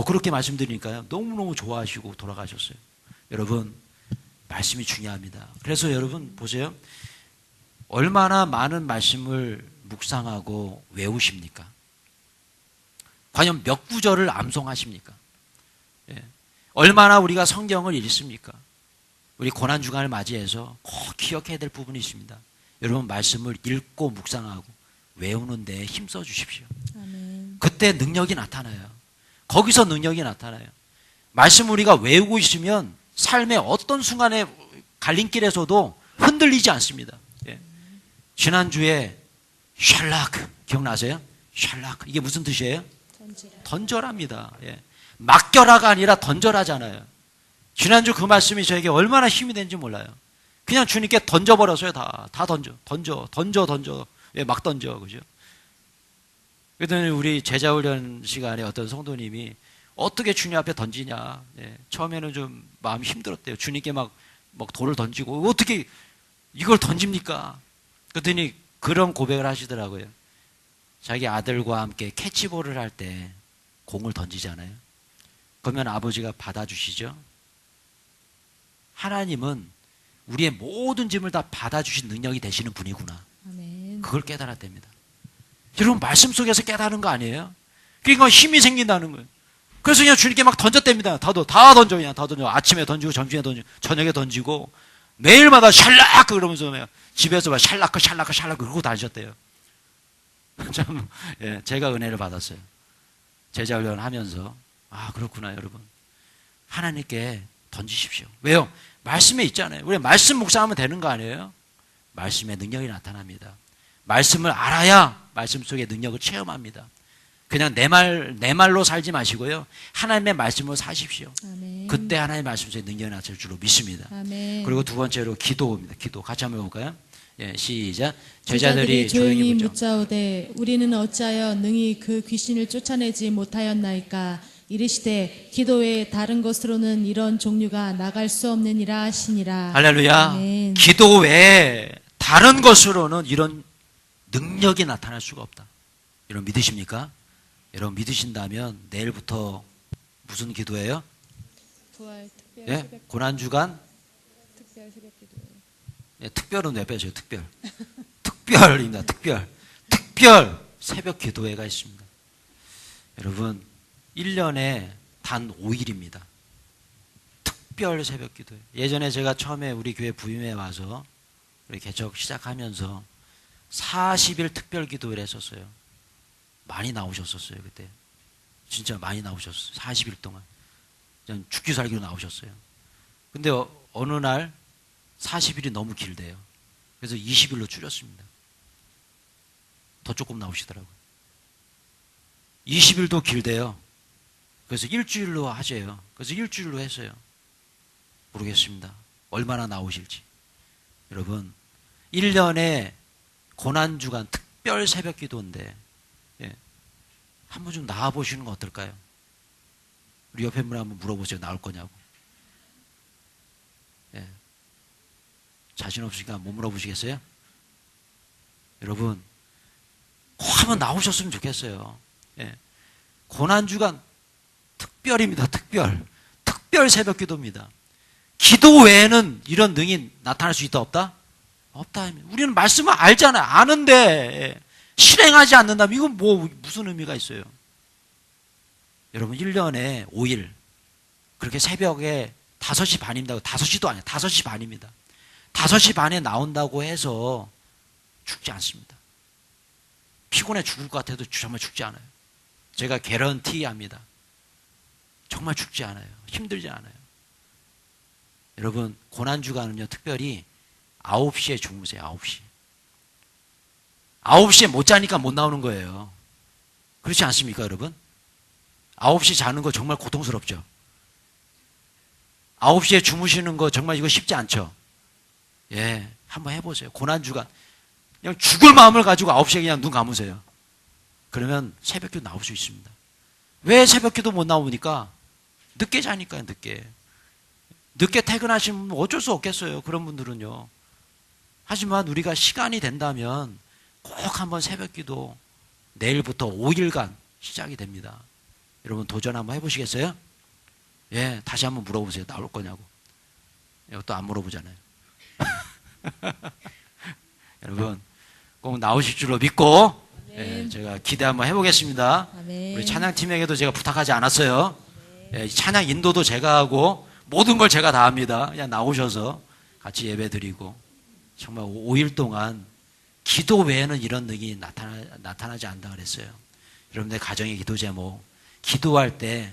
Speaker 1: 그렇게 말씀드리니까요. 너무너무 좋아하시고 돌아가셨어요. 여러분, 말씀이 중요합니다. 그래서 여러분, 보세요. 얼마나 많은 말씀을 묵상하고 외우십니까? 과연 몇 구절을 암송하십니까? 예. 얼마나 우리가 성경을 읽습니까? 우리 고난주간을 맞이해서 꼭 기억해야 될 부분이 있습니다. 여러분 말씀을 읽고 묵상하고 외우는 데에 힘써 주십시오.
Speaker 2: 아멘.
Speaker 1: 그때 능력이 나타나요. 거기서 능력이 나타나요. 말씀 우리가 외우고 있으면 삶의 어떤 순간에 갈림길에서도 흔들리지 않습니다. 예. 지난주에 샬라크 기억나세요? 샬라크 이게 무슨 뜻이에요?
Speaker 2: 던지라.
Speaker 1: 던져랍니다. 예. 맡겨라가 아니라 던져라잖아요. 지난주 그 말씀이 저에게 얼마나 힘이 된지 몰라요. 그냥 주님께 던져버렸어요. 다 던져. 예, 막 던져. 그죠? 그랬더니 우리 제자훈련 시간에 어떤 성도님이 어떻게 주님 앞에 던지냐. 예, 처음에는 좀 마음이 힘들었대요. 주님께 막 돌을 던지고 어떻게 이걸 던집니까? 그랬더니 그런 고백을 하시더라고요. 자기 아들과 함께 캐치볼을 할 때 공을 던지잖아요. 그러면 아버지가 받아주시죠. 하나님은 우리의 모든 짐을 다 받아주신 능력이 되시는 분이구나.
Speaker 2: 아멘.
Speaker 1: 그걸 깨달았답니다. 여러분 말씀 속에서 깨달은 거 아니에요? 그러니까 힘이 생긴다는 거예요. 그래서 그냥 주님께 막 던졌답니다. 다 던져 그냥 다 던져. 아침에 던지고 점심에 던지고 저녁에 던지고 매일마다 샬락 그러면서 집에서 막 샬락 그러고 다니셨대요. 참, 예, 제가 은혜를 받았어요. 제자훈련 하면서 아 그렇구나 여러분. 하나님께 던지십시오. 왜요? 말씀에 있잖아요. 우리 말씀 묵상하면 되는 거 아니에요? 말씀의 능력이 나타납니다. 말씀을 알아야 말씀 속의 능력을 체험합니다. 그냥 내 말로 살지 마시고요. 하나님의 말씀으로 사십시오.
Speaker 2: 아멘.
Speaker 1: 그때 하나님의 말씀 속의 능력이 나타날 줄로 믿습니다.
Speaker 2: 아멘.
Speaker 1: 그리고 두 번째로 기도입니다. 기도 같이 한번 해볼까요? 예, 시작.
Speaker 2: 제자들이 조용히
Speaker 1: 묻죠.
Speaker 2: 묻자오되 우리는 어찌하여 능히 그 귀신을 쫓아내지 못하였나이까. 이르시되 기도 외에 다른 것으로는 이런 종류가 나갈 수 없느니라 하시니라.
Speaker 1: 할렐루야.
Speaker 2: 아멘.
Speaker 1: 기도 외에 다른 것으로는 이런 능력이 나타날 수가 없다. 여러분 믿으십니까? 여러분 믿으신다면 내일부터 무슨 기도예요?
Speaker 2: 부활 특별
Speaker 1: 예?
Speaker 2: 새벽
Speaker 1: 고난주간?
Speaker 2: 특별 새벽 기도예요.
Speaker 1: 예, 특별은 왜 빼세요? 특별. 특별입니다. 특별 새벽 기도회가 있습니다. 여러분 1년에 단 5일입니다. 특별 새벽 기도회. 예전에 제가 처음에 우리 교회 부임에 와서 우리 개척 시작하면서 40일 특별 기도회를 했었어요. 많이 나오셨었어요. 그때 진짜 많이 나오셨어요. 40일 동안 그냥 죽기 살기로 나오셨어요. 근데 어느 날 40일이 너무 길대요. 그래서 20일로 줄였습니다. 더 조금 나오시더라고요. 20일도 길대요. 그래서 일주일로 하재요. 그래서 일주일로 했어요. 모르겠습니다. 얼마나 나오실지. 여러분 1년에 고난주간 특별 새벽 기도인데 예, 한번 좀 나와보시는 건 어떨까요? 우리 옆에 분에 한번 물어보세요. 나올 거냐고. 예. 자신 없으니까 못 물어보시겠어요? 여러분 꼭 한번 나오셨으면 좋겠어요. 예. 고난주간 특별입니다. 특별 새벽 기도입니다. 기도 외에는 이런 능이 나타날 수 있다 없다? 없다. 우리는 말씀을 알잖아요. 아는데 실행하지 않는다면 이건 무슨 의미가 있어요? 여러분 1년에 5일 그렇게 새벽에 5시 반입니다. 5시도 아니에요. 5시 반입니다. 5시 반에 나온다고 해서 죽지 않습니다. 피곤해 죽을 것 같아도 정말 죽지 않아요. 제가 개런티 합니다. 정말 죽지 않아요. 힘들지 않아요. 여러분 고난주간은요 특별히 9시에 주무세요. 9시. 9시에 못 자니까 못 나오는 거예요. 그렇지 않습니까 여러분? 9시 자는 거 정말 고통스럽죠. 9시에 주무시는 거 정말 이거 쉽지 않죠. 예, 한번 해보세요. 고난주간 그냥 죽을 마음을 가지고 9시에 그냥 눈 감으세요. 그러면 새벽기도 나올 수 있습니다. 왜 새벽기도 못 나오니까? 늦게 자니까요. 늦게 퇴근하시면 어쩔 수 없겠어요. 그런 분들은요. 하지만 우리가 시간이 된다면 꼭 한번 새벽기도 내일부터 5일간 시작이 됩니다. 여러분 도전 한번 해보시겠어요? 예, 다시 한번 물어보세요. 나올 거냐고. 이것도 안 물어보잖아요. 여러분 꼭 나오실 줄로 믿고 예, 제가 기대 한번 해보겠습니다.
Speaker 2: 아멘.
Speaker 1: 우리 찬양팀에게도 제가 부탁하지 않았어요. 예, 찬양 인도도 제가 하고 모든 걸 제가 다 합니다. 그냥 나오셔서 같이 예배 드리고 정말 5일 동안 기도 외에는 이런 능이 나타나지 않는다 그랬어요. 여러분들 가정의 기도 제목 기도할 때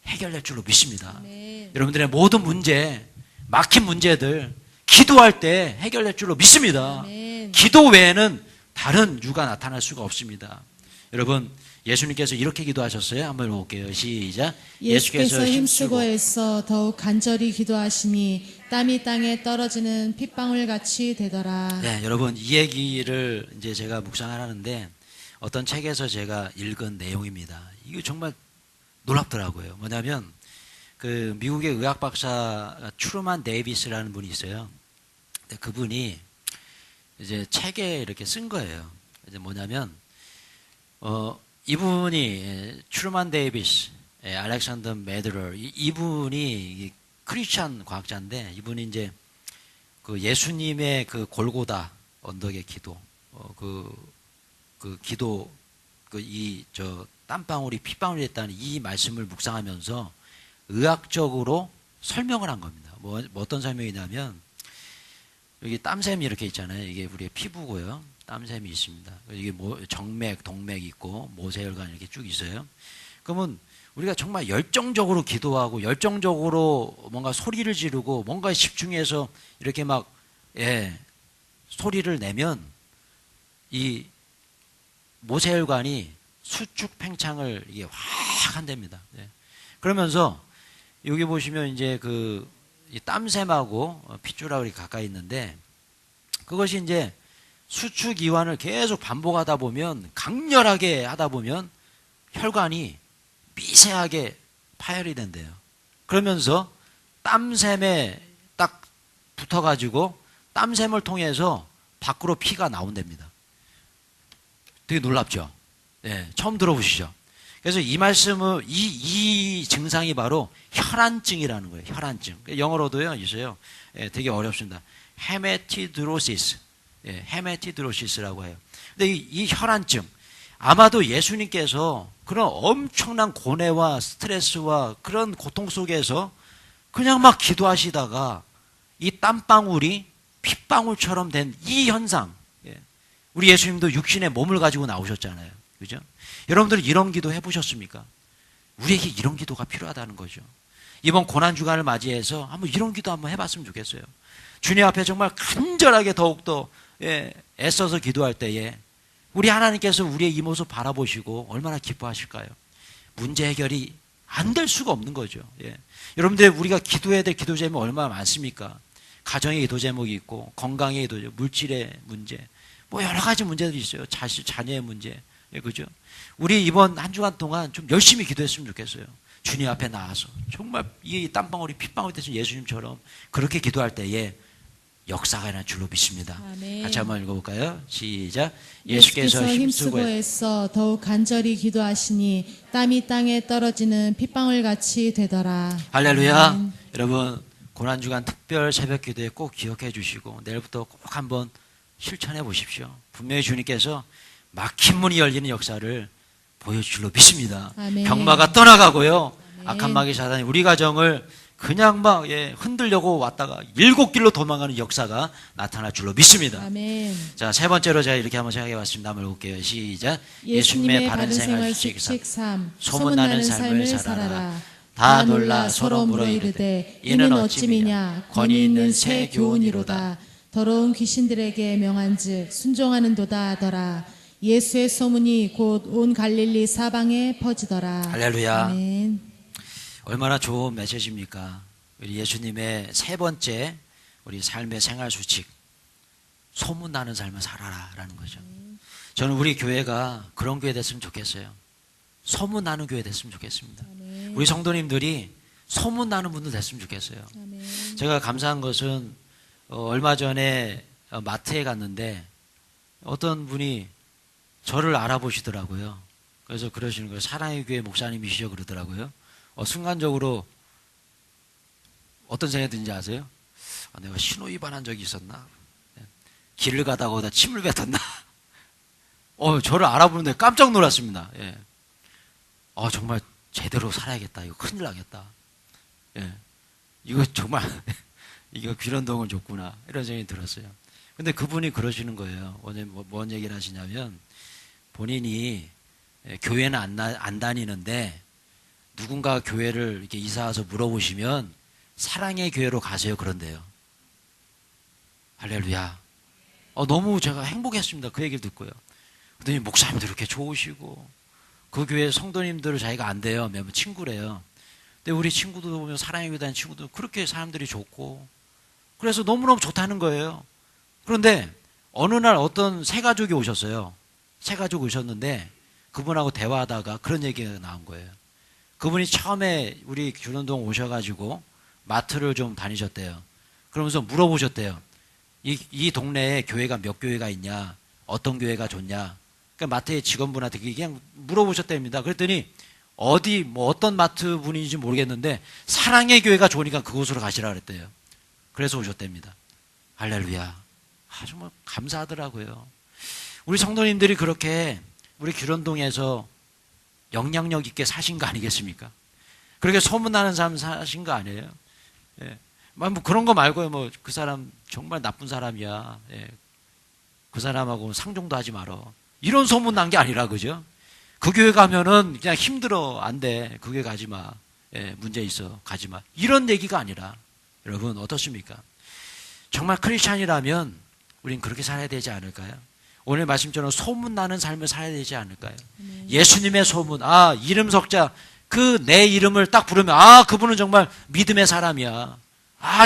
Speaker 1: 해결될 줄로 믿습니다.
Speaker 2: 아멘.
Speaker 1: 여러분들의 모든 문제 막힌 문제들 기도할 때 해결될 줄로 믿습니다.
Speaker 2: 아멘. 아멘.
Speaker 1: 기도 외에는 다른 유가 나타날 수가 없습니다. 여러분, 예수님께서 이렇게 기도하셨어요. 한번 볼게요. 시작.
Speaker 2: 예수께서 힘쓰고 애써 더욱 간절히 기도하시니 땀이 땅에 떨어지는 핏방울 같이 되더라.
Speaker 1: 네, 여러분, 이 얘기를 이제 제가 묵상을 하는데 어떤 책에서 제가 읽은 내용입니다. 이거 정말 놀랍더라고요. 뭐냐면 그 미국의 의학 박사 트루만 데이비스라는 분이 있어요. 근데 그분이 이제 책에 이렇게 쓴 거예요. 이제 뭐냐면 이분이 트루만 데이비스, 알렉산더 메드러, 이분이 크리스찬 과학자인데 이분이 이제 그 예수님의 그 골고다 언덕의 기도, 그 기도 이 저 땀방울이 핏방울이 됐다는 이 말씀을 묵상하면서 의학적으로 설명을 한 겁니다. 뭐 어떤 설명이냐면 여기 땀샘이 이렇게 있잖아요. 이게 우리의 피부고요. 땀샘이 있습니다. 이게 정맥, 동맥이 있고 모세혈관 이렇게 쭉 있어요. 그러면 우리가 정말 열정적으로 기도하고 열정적으로 뭔가 소리를 지르고 뭔가에 집중해서 이렇게 막 소리를 내면 이 모세혈관이 수축 팽창을 이게 확 한답니다. 그러면서 여기 보시면 이제 이 땀샘하고 핏줄하고 가까이 있는데 그것이 이제 수축 이완을 계속 반복하다 보면 강렬하게 하다 보면 혈관이 미세하게 파열이 된대요. 그러면서 땀샘에 딱 붙어가지고 땀샘을 통해서 밖으로 피가 나온답니다. 되게 놀랍죠? 네, 처음 들어보시죠? 그래서 이 말씀은 이 증상이 바로 혈안증이라는 거예요. 혈안증. 영어로도요 있어요. 되게 어렵습니다. 헤메티드로시스, 헤메티드로시스라고 해요. 근데 이 혈안증 아마도 예수님께서 그런 엄청난 고뇌와 스트레스와 그런 고통 속에서 그냥 막 기도하시다가 이 땀방울이 핏방울처럼 된 이 현상, 우리 예수님도 육신의 몸을 가지고 나오셨잖아요. 그죠? 여러분들은 이런 기도 해보셨습니까? 우리에게 이런 기도가 필요하다는 거죠. 이번 고난주간을 맞이해서 한번 이런 기도 한번 해봤으면 좋겠어요. 주님 앞에 정말 간절하게 더욱더 애써서 기도할 때에 우리 하나님께서 우리의 이 모습 바라보시고 얼마나 기뻐하실까요? 문제 해결이 안 될 수가 없는 거죠. 여러분들 우리가 기도해야 될 기도 제목이 얼마나 많습니까? 가정의 기도 제목이 있고 건강의 기도 제목, 물질의 문제, 뭐 여러 가지 문제들이 있어요. 자녀의 문제, 그죠? 우리 이번 한 주간 동안 좀 열심히 기도했으면 좋겠어요. 주님 앞에 나와서 정말 이 땀방울이 핏방울이 되신 예수님처럼 그렇게 기도할 때에 역사가 일어날 줄로 믿습니다.
Speaker 2: 아멘.
Speaker 1: 같이 한번 읽어볼까요? 시작.
Speaker 2: 예수께서 힘쓰고 애써 더욱 간절히 기도하시니 땀이 땅에 떨어지는 핏방울 같이 되더라.
Speaker 1: 할렐루야.
Speaker 2: 아멘.
Speaker 1: 여러분 고난주간 특별 새벽 기도에 꼭 기억해 주시고 내일부터 꼭 한번 실천해 보십시오. 분명히 주님께서 막힌 문이 열리는 역사를 보여줄 줄로 믿습니다.
Speaker 2: 아멘.
Speaker 1: 병마가 떠나가고요.
Speaker 2: 아멘.
Speaker 1: 악한 마귀 사단이 우리 가정을 그냥 막 흔들려고 왔다가 7길로 도망가는 역사가 나타날 줄로 믿습니다.
Speaker 2: 아멘.
Speaker 1: 자, 세 번째로 제가 이렇게 한번 생각해 봤습니다. 한번 볼게요. 시작.
Speaker 2: 예수님의 바른 생활 수칙 3
Speaker 1: 소문나는 삶을 살아라. 다 놀라 서로 물어 이르되 이는 어찌미냐 권위 있는 새 교훈이로다.
Speaker 2: 더러운 귀신들에게 명한즉 순종하는도다 하더라. 예수의 소문이 곧 온 갈릴리 사방에 퍼지더라.
Speaker 1: 할렐루야.
Speaker 2: 아멘.
Speaker 1: 얼마나 좋은 메시지입니까? 우리 예수님의 세 번째 우리 삶의 생활 수칙, 소문나는 삶을 살아라라는 거죠. 저는 우리 교회가 그런 교회 됐으면 좋겠어요. 소문나는 교회 됐으면 좋겠습니다.
Speaker 2: 아멘.
Speaker 1: 우리 성도님들이 소문나는 분들 됐으면 좋겠어요.
Speaker 2: 아멘.
Speaker 1: 제가 감사한 것은 얼마 전에 마트에 갔는데 어떤 분이 저를 알아보시더라고요. 그래서 그러시는 거예요. 사랑의 교회 목사님이시죠? 그러더라고요. 순간적으로 어떤 생각이 드는지 아세요? 내가 신호위반한 적이 있었나? 길을 가다가 어디다 침을 뱉었나? 저를 알아보는데 깜짝 놀랐습니다. 정말 제대로 살아야겠다. 이거 큰일 나겠다. 이거 정말 이거 귀런동을 줬구나. 이런 생각이 들었어요. 근데 그분이 그러시는 거예요. 오늘 뭔 얘기를 하시냐면 본인이 교회는 안 다니는데 누군가 교회를 이렇게 이사 와서 물어보시면 사랑의 교회로 가세요. 그런데요. 할렐루야. 너무 제가 행복했습니다. 그 얘기를 듣고요. 그랬더니 목사님도 이렇게 좋으시고 그 교회 성도님들을 자기가 안 돼요. 몇 친구래요. 근데 우리 친구도 보면 사랑의 교회 다니는 친구도 그렇게 사람들이 좋고 그래서 너무너무 좋다는 거예요. 그런데 어느 날 어떤 새 가족이 오셨어요. 새 가족 오셨는데 그분하고 대화하다가 그런 얘기가 나온 거예요. 그분이 처음에 우리 규련동 오셔가지고 마트를 좀 다니셨대요. 그러면서 물어보셨대요. 이 동네에 교회가 몇 교회가 있냐, 어떤 교회가 좋냐. 그러니까 마트의 직원분한테 그냥 물어보셨답니다. 그랬더니 어떤 마트 분인지 모르겠는데 사랑의 교회가 좋으니까 그곳으로 가시라 그랬대요. 그래서 오셨답니다. 할렐루야. 정말 감사하더라고요. 우리 성도님들이 그렇게 우리 규련동에서 영향력 있게 사신 거 아니겠습니까? 그렇게 소문나는 삶 사신 거 아니에요? 예. 뭐 그런 거 말고요. 그 사람 정말 나쁜 사람이야. 예. 그 사람하고 상종도 하지 말어. 이런 소문 난 게 아니라, 그죠? 그 교회 가면은 그냥 힘들어. 안 돼. 그 교회 가지 마. 예, 문제 있어. 가지 마. 이런 얘기가 아니라, 여러분, 어떻습니까? 정말 크리스찬이라면 우린 그렇게 살아야 되지 않을까요? 오늘 말씀처럼 소문나는 삶을 살아야 되지 않을까요? 예수님의 소문, 이름 석자, 내 이름을 딱 부르면, 그분은 정말 믿음의 사람이야.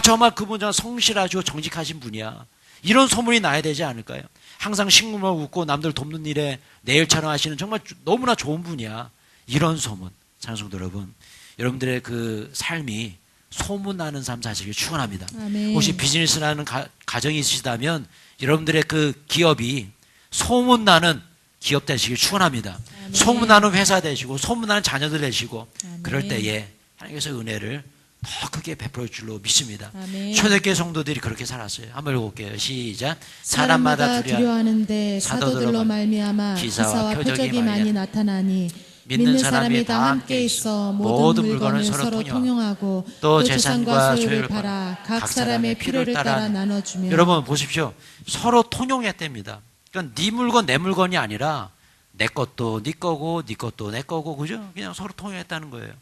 Speaker 1: 정말 그분 정말 성실하시고 정직하신 분이야. 이런 소문이 나야 되지 않을까요? 항상 식물만 웃고 남들 돕는 일에 내일처럼 하시는 정말 너무나 좋은 분이야. 이런 소문. 찬송도 여러분, 여러분들의 그 삶이 소문나는 삶 사시길 축원합니다. 혹시 비즈니스라는 가정이 있으시다면 여러분들의 그 기업이 소문나는 기업 되시길 축원합니다. 소문나는 회사 되시고 소문나는 자녀들 되시고 그럴 때에 하나님께서 은혜를 더 크게 베풀어 줄 줄로 믿습니다. 초대교회 성도들이 그렇게 살았어요. 한번 읽어볼게요. 시작. 사람마다 두려워하는데 사도들로 말미암아 기사와 표적이 많이 나타나니 믿는 사람이 다 함께 있어 모든 물건을 서로 통용하고 또 재산과 소유를 팔아 각 사람의 필요를 따라 나눠주며. 여러분 보십시오. 서로 통용했답니다. 그러니까 네 물건 내 물건이 아니라 내 것도 네 거고 네 것도 내 거고, 그죠? 그냥 서로 통용했다는 거예요.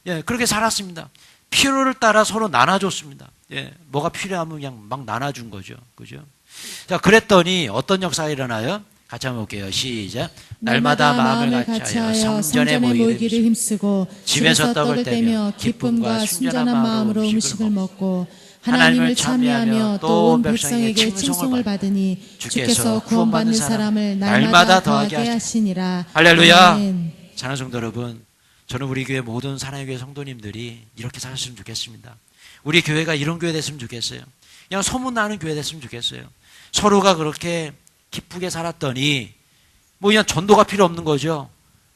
Speaker 1: 예, 그렇게 살았습니다. 필요를 따라 서로 나눠줬습니다. 예, 뭐가 필요하면 그냥 막 나눠준 거죠. 그죠? 자, 그랬더니 어떤 역사가 일어나요? 같이 한번 볼게요. 시작. 날마다 마음을 같이하여 성전에 모이기를 힘쓰고 집에서 떡을 떼며 기쁨과 순전한 마음으로 음식을 먹고 하나님을 찬미하며 또 온 백성에게 칭송을 받으니 주께서 구원받는 사람을 날마다 더하게 하시니라. 할렐루야. 사랑하는 성도 여러분, 저는 우리 교회 모든 사랑의 교회 성도님들이 이렇게 사셨으면 좋겠습니다. 우리 교회가 이런 교회 됐으면 좋겠어요. 그냥 소문나는 교회 됐으면 좋겠어요. 서로가 그렇게 기쁘게 살았더니 그냥 전도가 필요 없는 거죠.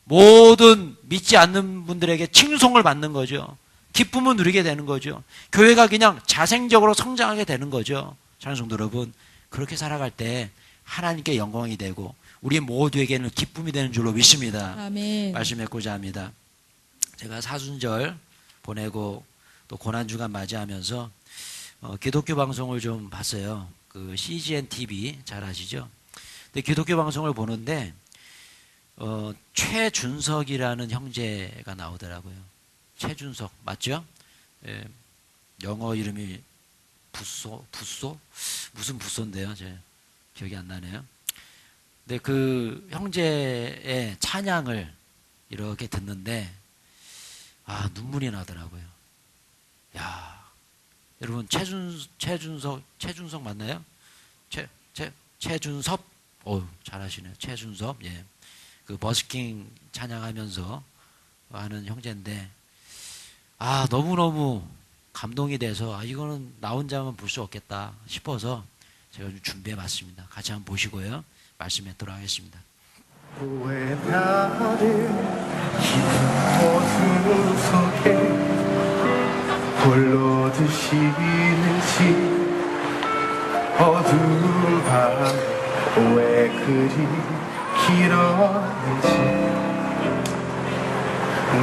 Speaker 1: 모든 믿지 않는 분들에게 칭송을 받는 거죠. 기쁨을 누리게 되는 거죠. 교회가 그냥 자생적으로 성장하게 되는 거죠. 사랑하는 성도 여러분, 그렇게 살아갈 때 하나님께 영광이 되고 우리 모두에게는 기쁨이 되는 줄로 믿습니다. 아멘. 말씀했고자 합니다. 제가 사순절 보내고 또 고난주간 맞이하면서 기독교 방송을 좀 봤어요. 그 CGN TV 잘 아시죠? 근데 기독교 방송을 보는데 최준석이라는 형제가 나오더라고요. 최준석 맞죠? 예, 영어 이름이 부소 무슨 부소인데요? 제 기억이 안 나네요. 근데 그 형제의 찬양을 이렇게 듣는데 눈물이 나더라고요. 야, 여러분 최준석 맞나요? 최준섭, 잘하시네요. 최준섭, 예, 그 버스킹 찬양하면서 하는 형제인데, 너무너무 감동이 돼서 이거는 나 혼자만 볼 수 없겠다 싶어서 제가 좀 준비해봤습니다. 같이 한번 보시고요. 말씀하도록 하겠습니다.
Speaker 3: 왜 나를 깊은 어둠 속에 홀로 두시는지, 어두운 밤 왜 그리 길었는지,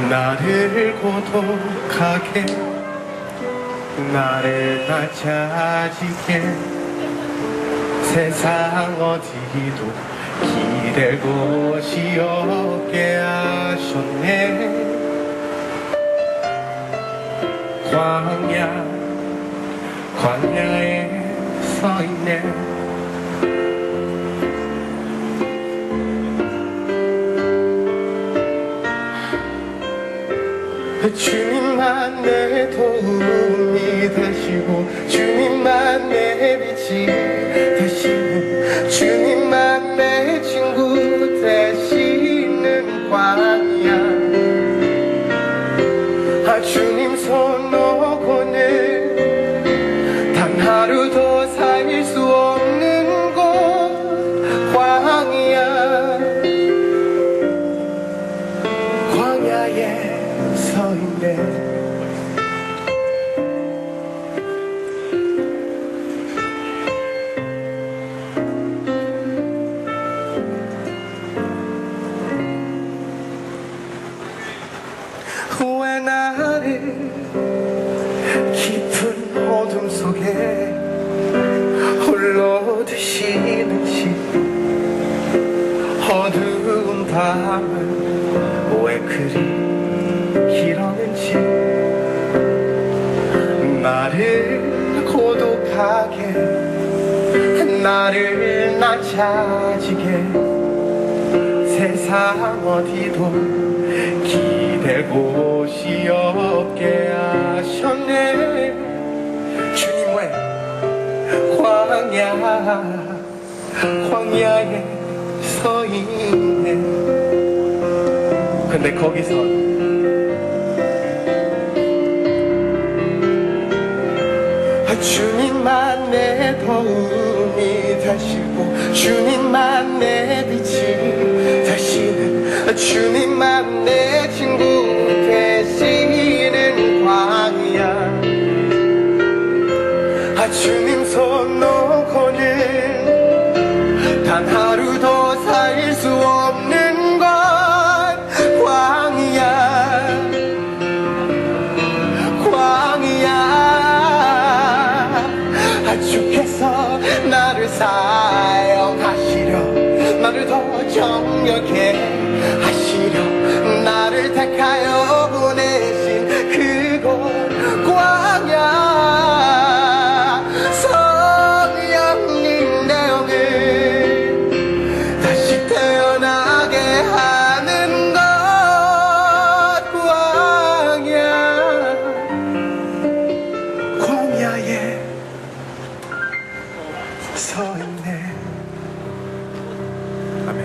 Speaker 3: 나를 고독하게 나를 낮아지게 세상 어디도 기댈 곳이 없게 하셨네. 광야에 서 있네. 주님만 내 도움이 되시고 주님만 내 빛이 되시는 주님만 내 친구 되시는 광야 주님 손 놓고는 단 하루도 살 수 없는 곳 광야에 서 있네 왜 나를 깊은 어둠 속에 홀로 두시는지 어두운 밤은 왜 그리 길었는지 나를 고독하게 나를 낮아지게 세상 어디도 기댈 곳이 없게 하셨네 주님 왜 광야에 서 있네 근데 거기서 주님만 내 도움이 되시고 주님만 내 빛이 되시는 주님만 내 친구 되시는 광야 주님 손 놓고는 단 하루도 살 수 없는 것 광야 주께서 나를 사용하시려 나를 더 정력해 하시려 나를 택하여 보내신 그곳 광야 성령님 내 영을 다시 태어나게 하는 것 광야에 서 있네 아멘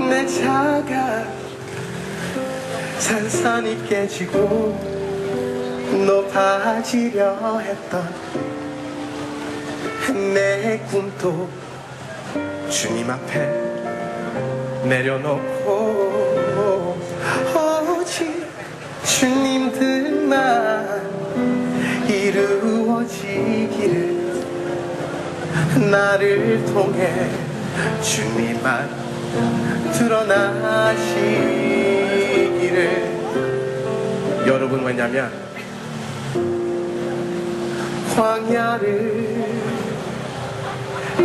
Speaker 3: 내 차가 산산이 깨지고 높아지려 했던 내 꿈도 주님 앞에 내려놓고 오직 주님들만 이루어지기를 나를 통해 주님만 드러나시기를 여러분 왜냐면 광야를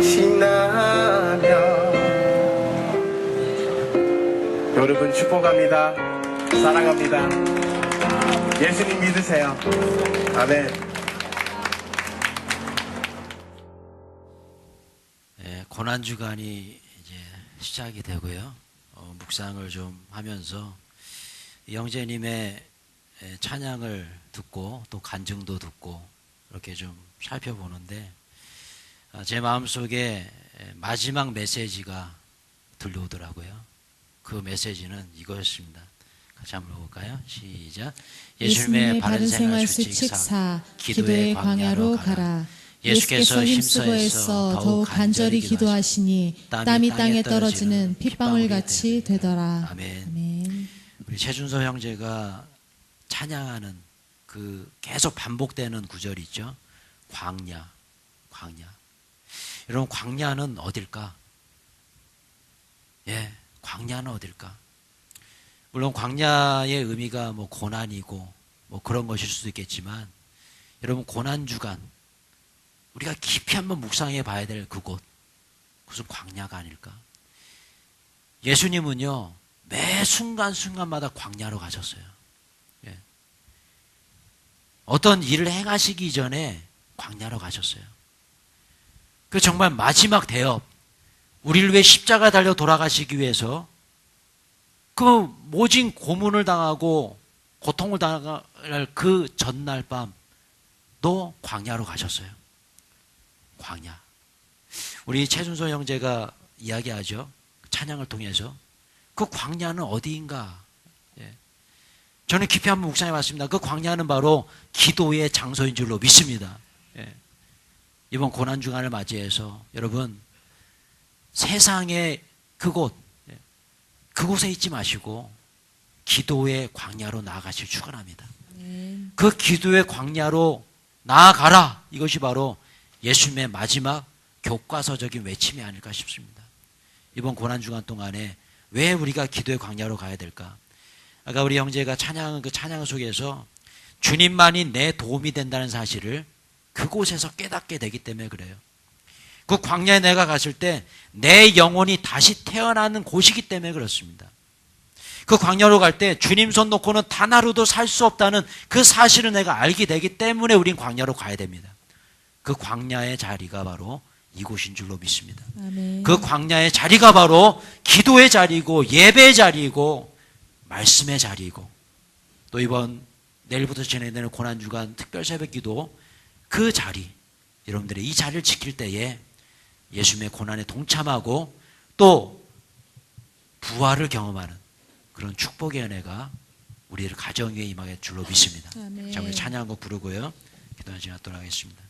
Speaker 3: 지나며 여러분 축복합니다 사랑합니다 예수님 믿으세요 아멘
Speaker 1: 예, 고난주간이 이제 시작이 되고요 묵상을 좀 하면서 영재님의 찬양을 듣고 또 간증도 듣고 이렇게 좀 살펴보는데 제 마음속에 마지막 메시지가 들려오더라고요. 그 메시지는 이거였습니다. 같이 한번 볼까요? 시작.
Speaker 2: 예수님의 바른 생활 수칙 4 기도의 광야로 가라. 예수께서 힘쓰고에서 더욱 간절히 기도하시니 땀이 땅에 떨어지는 핏방울같이 되더라.
Speaker 1: 아멘.
Speaker 2: 아멘.
Speaker 1: 우리 최준서 형제가 찬양하는 그 계속 반복되는 구절이 있죠. 광야. 여러분 광야는 어딜까? 예, 광야는 어딜까? 물론 광야의 의미가 뭐 고난이고 뭐 그런 것일 수도 있겠지만 여러분 고난주간 우리가 깊이 한번 묵상해 봐야 될 그곳 그것은 광야가 아닐까? 예수님은요 매 순간순간마다 광야로 가셨어요. 예. 어떤 일을 행하시기 전에 광야로 가셨어요. 그 정말 마지막 대업 우리를 위해 십자가 달려 돌아가시기 위해서 그 모진 고문을 당하고 고통을 당할 그 전날 밤도 광야로 가셨어요. 광야. 우리 최준소 형제가 이야기하죠. 찬양을 통해서. 그 광야는 어디인가? 예. 저는 깊이 한번 묵상해 봤습니다. 그 광야는 바로 기도의 장소인 줄로 믿습니다. 예. 이번 고난주간을 맞이해서 여러분 세상의 그곳, 예. 그곳에 있지 마시고 기도의 광야로 나아가실 축원합니다. 그 기도의 광야로 나아가라. 이것이 바로 예수님의 마지막 교과서적인 외침이 아닐까 싶습니다. 이번 고난주간 동안에 왜 우리가 기도의 광야로 가야 될까? 아까 우리 형제가 그 찬양 속에서 주님만이 내 도움이 된다는 사실을 그곳에서 깨닫게 되기 때문에 그래요. 그 광야에 내가 갔을 때 내 영혼이 다시 태어나는 곳이기 때문에 그렇습니다. 그 광야로 갈 때 주님 손 놓고는 단 하루도 살 수 없다는 그 사실을 내가 알게 되기 때문에 우린 광야로 가야 됩니다. 그 광야의 자리가 바로 이곳인 줄로 믿습니다.
Speaker 2: 아멘.
Speaker 1: 그 광야의 자리가 바로 기도의 자리이고 예배의 자리이고 말씀의 자리이고 또 이번 내일부터 진행되는 고난주간 특별 새벽기도 그 자리, 여러분들이 이 자리를 지킬 때에 예수님의 고난에 동참하고 또 부활을 경험하는 그런 축복의 은혜가 우리를 가정 위에 임하게 줄로 믿습니다.
Speaker 2: 아멘.
Speaker 1: 자, 우리 찬양한 곡 부르고요. 기도하는 시간 하도록 하겠습니다.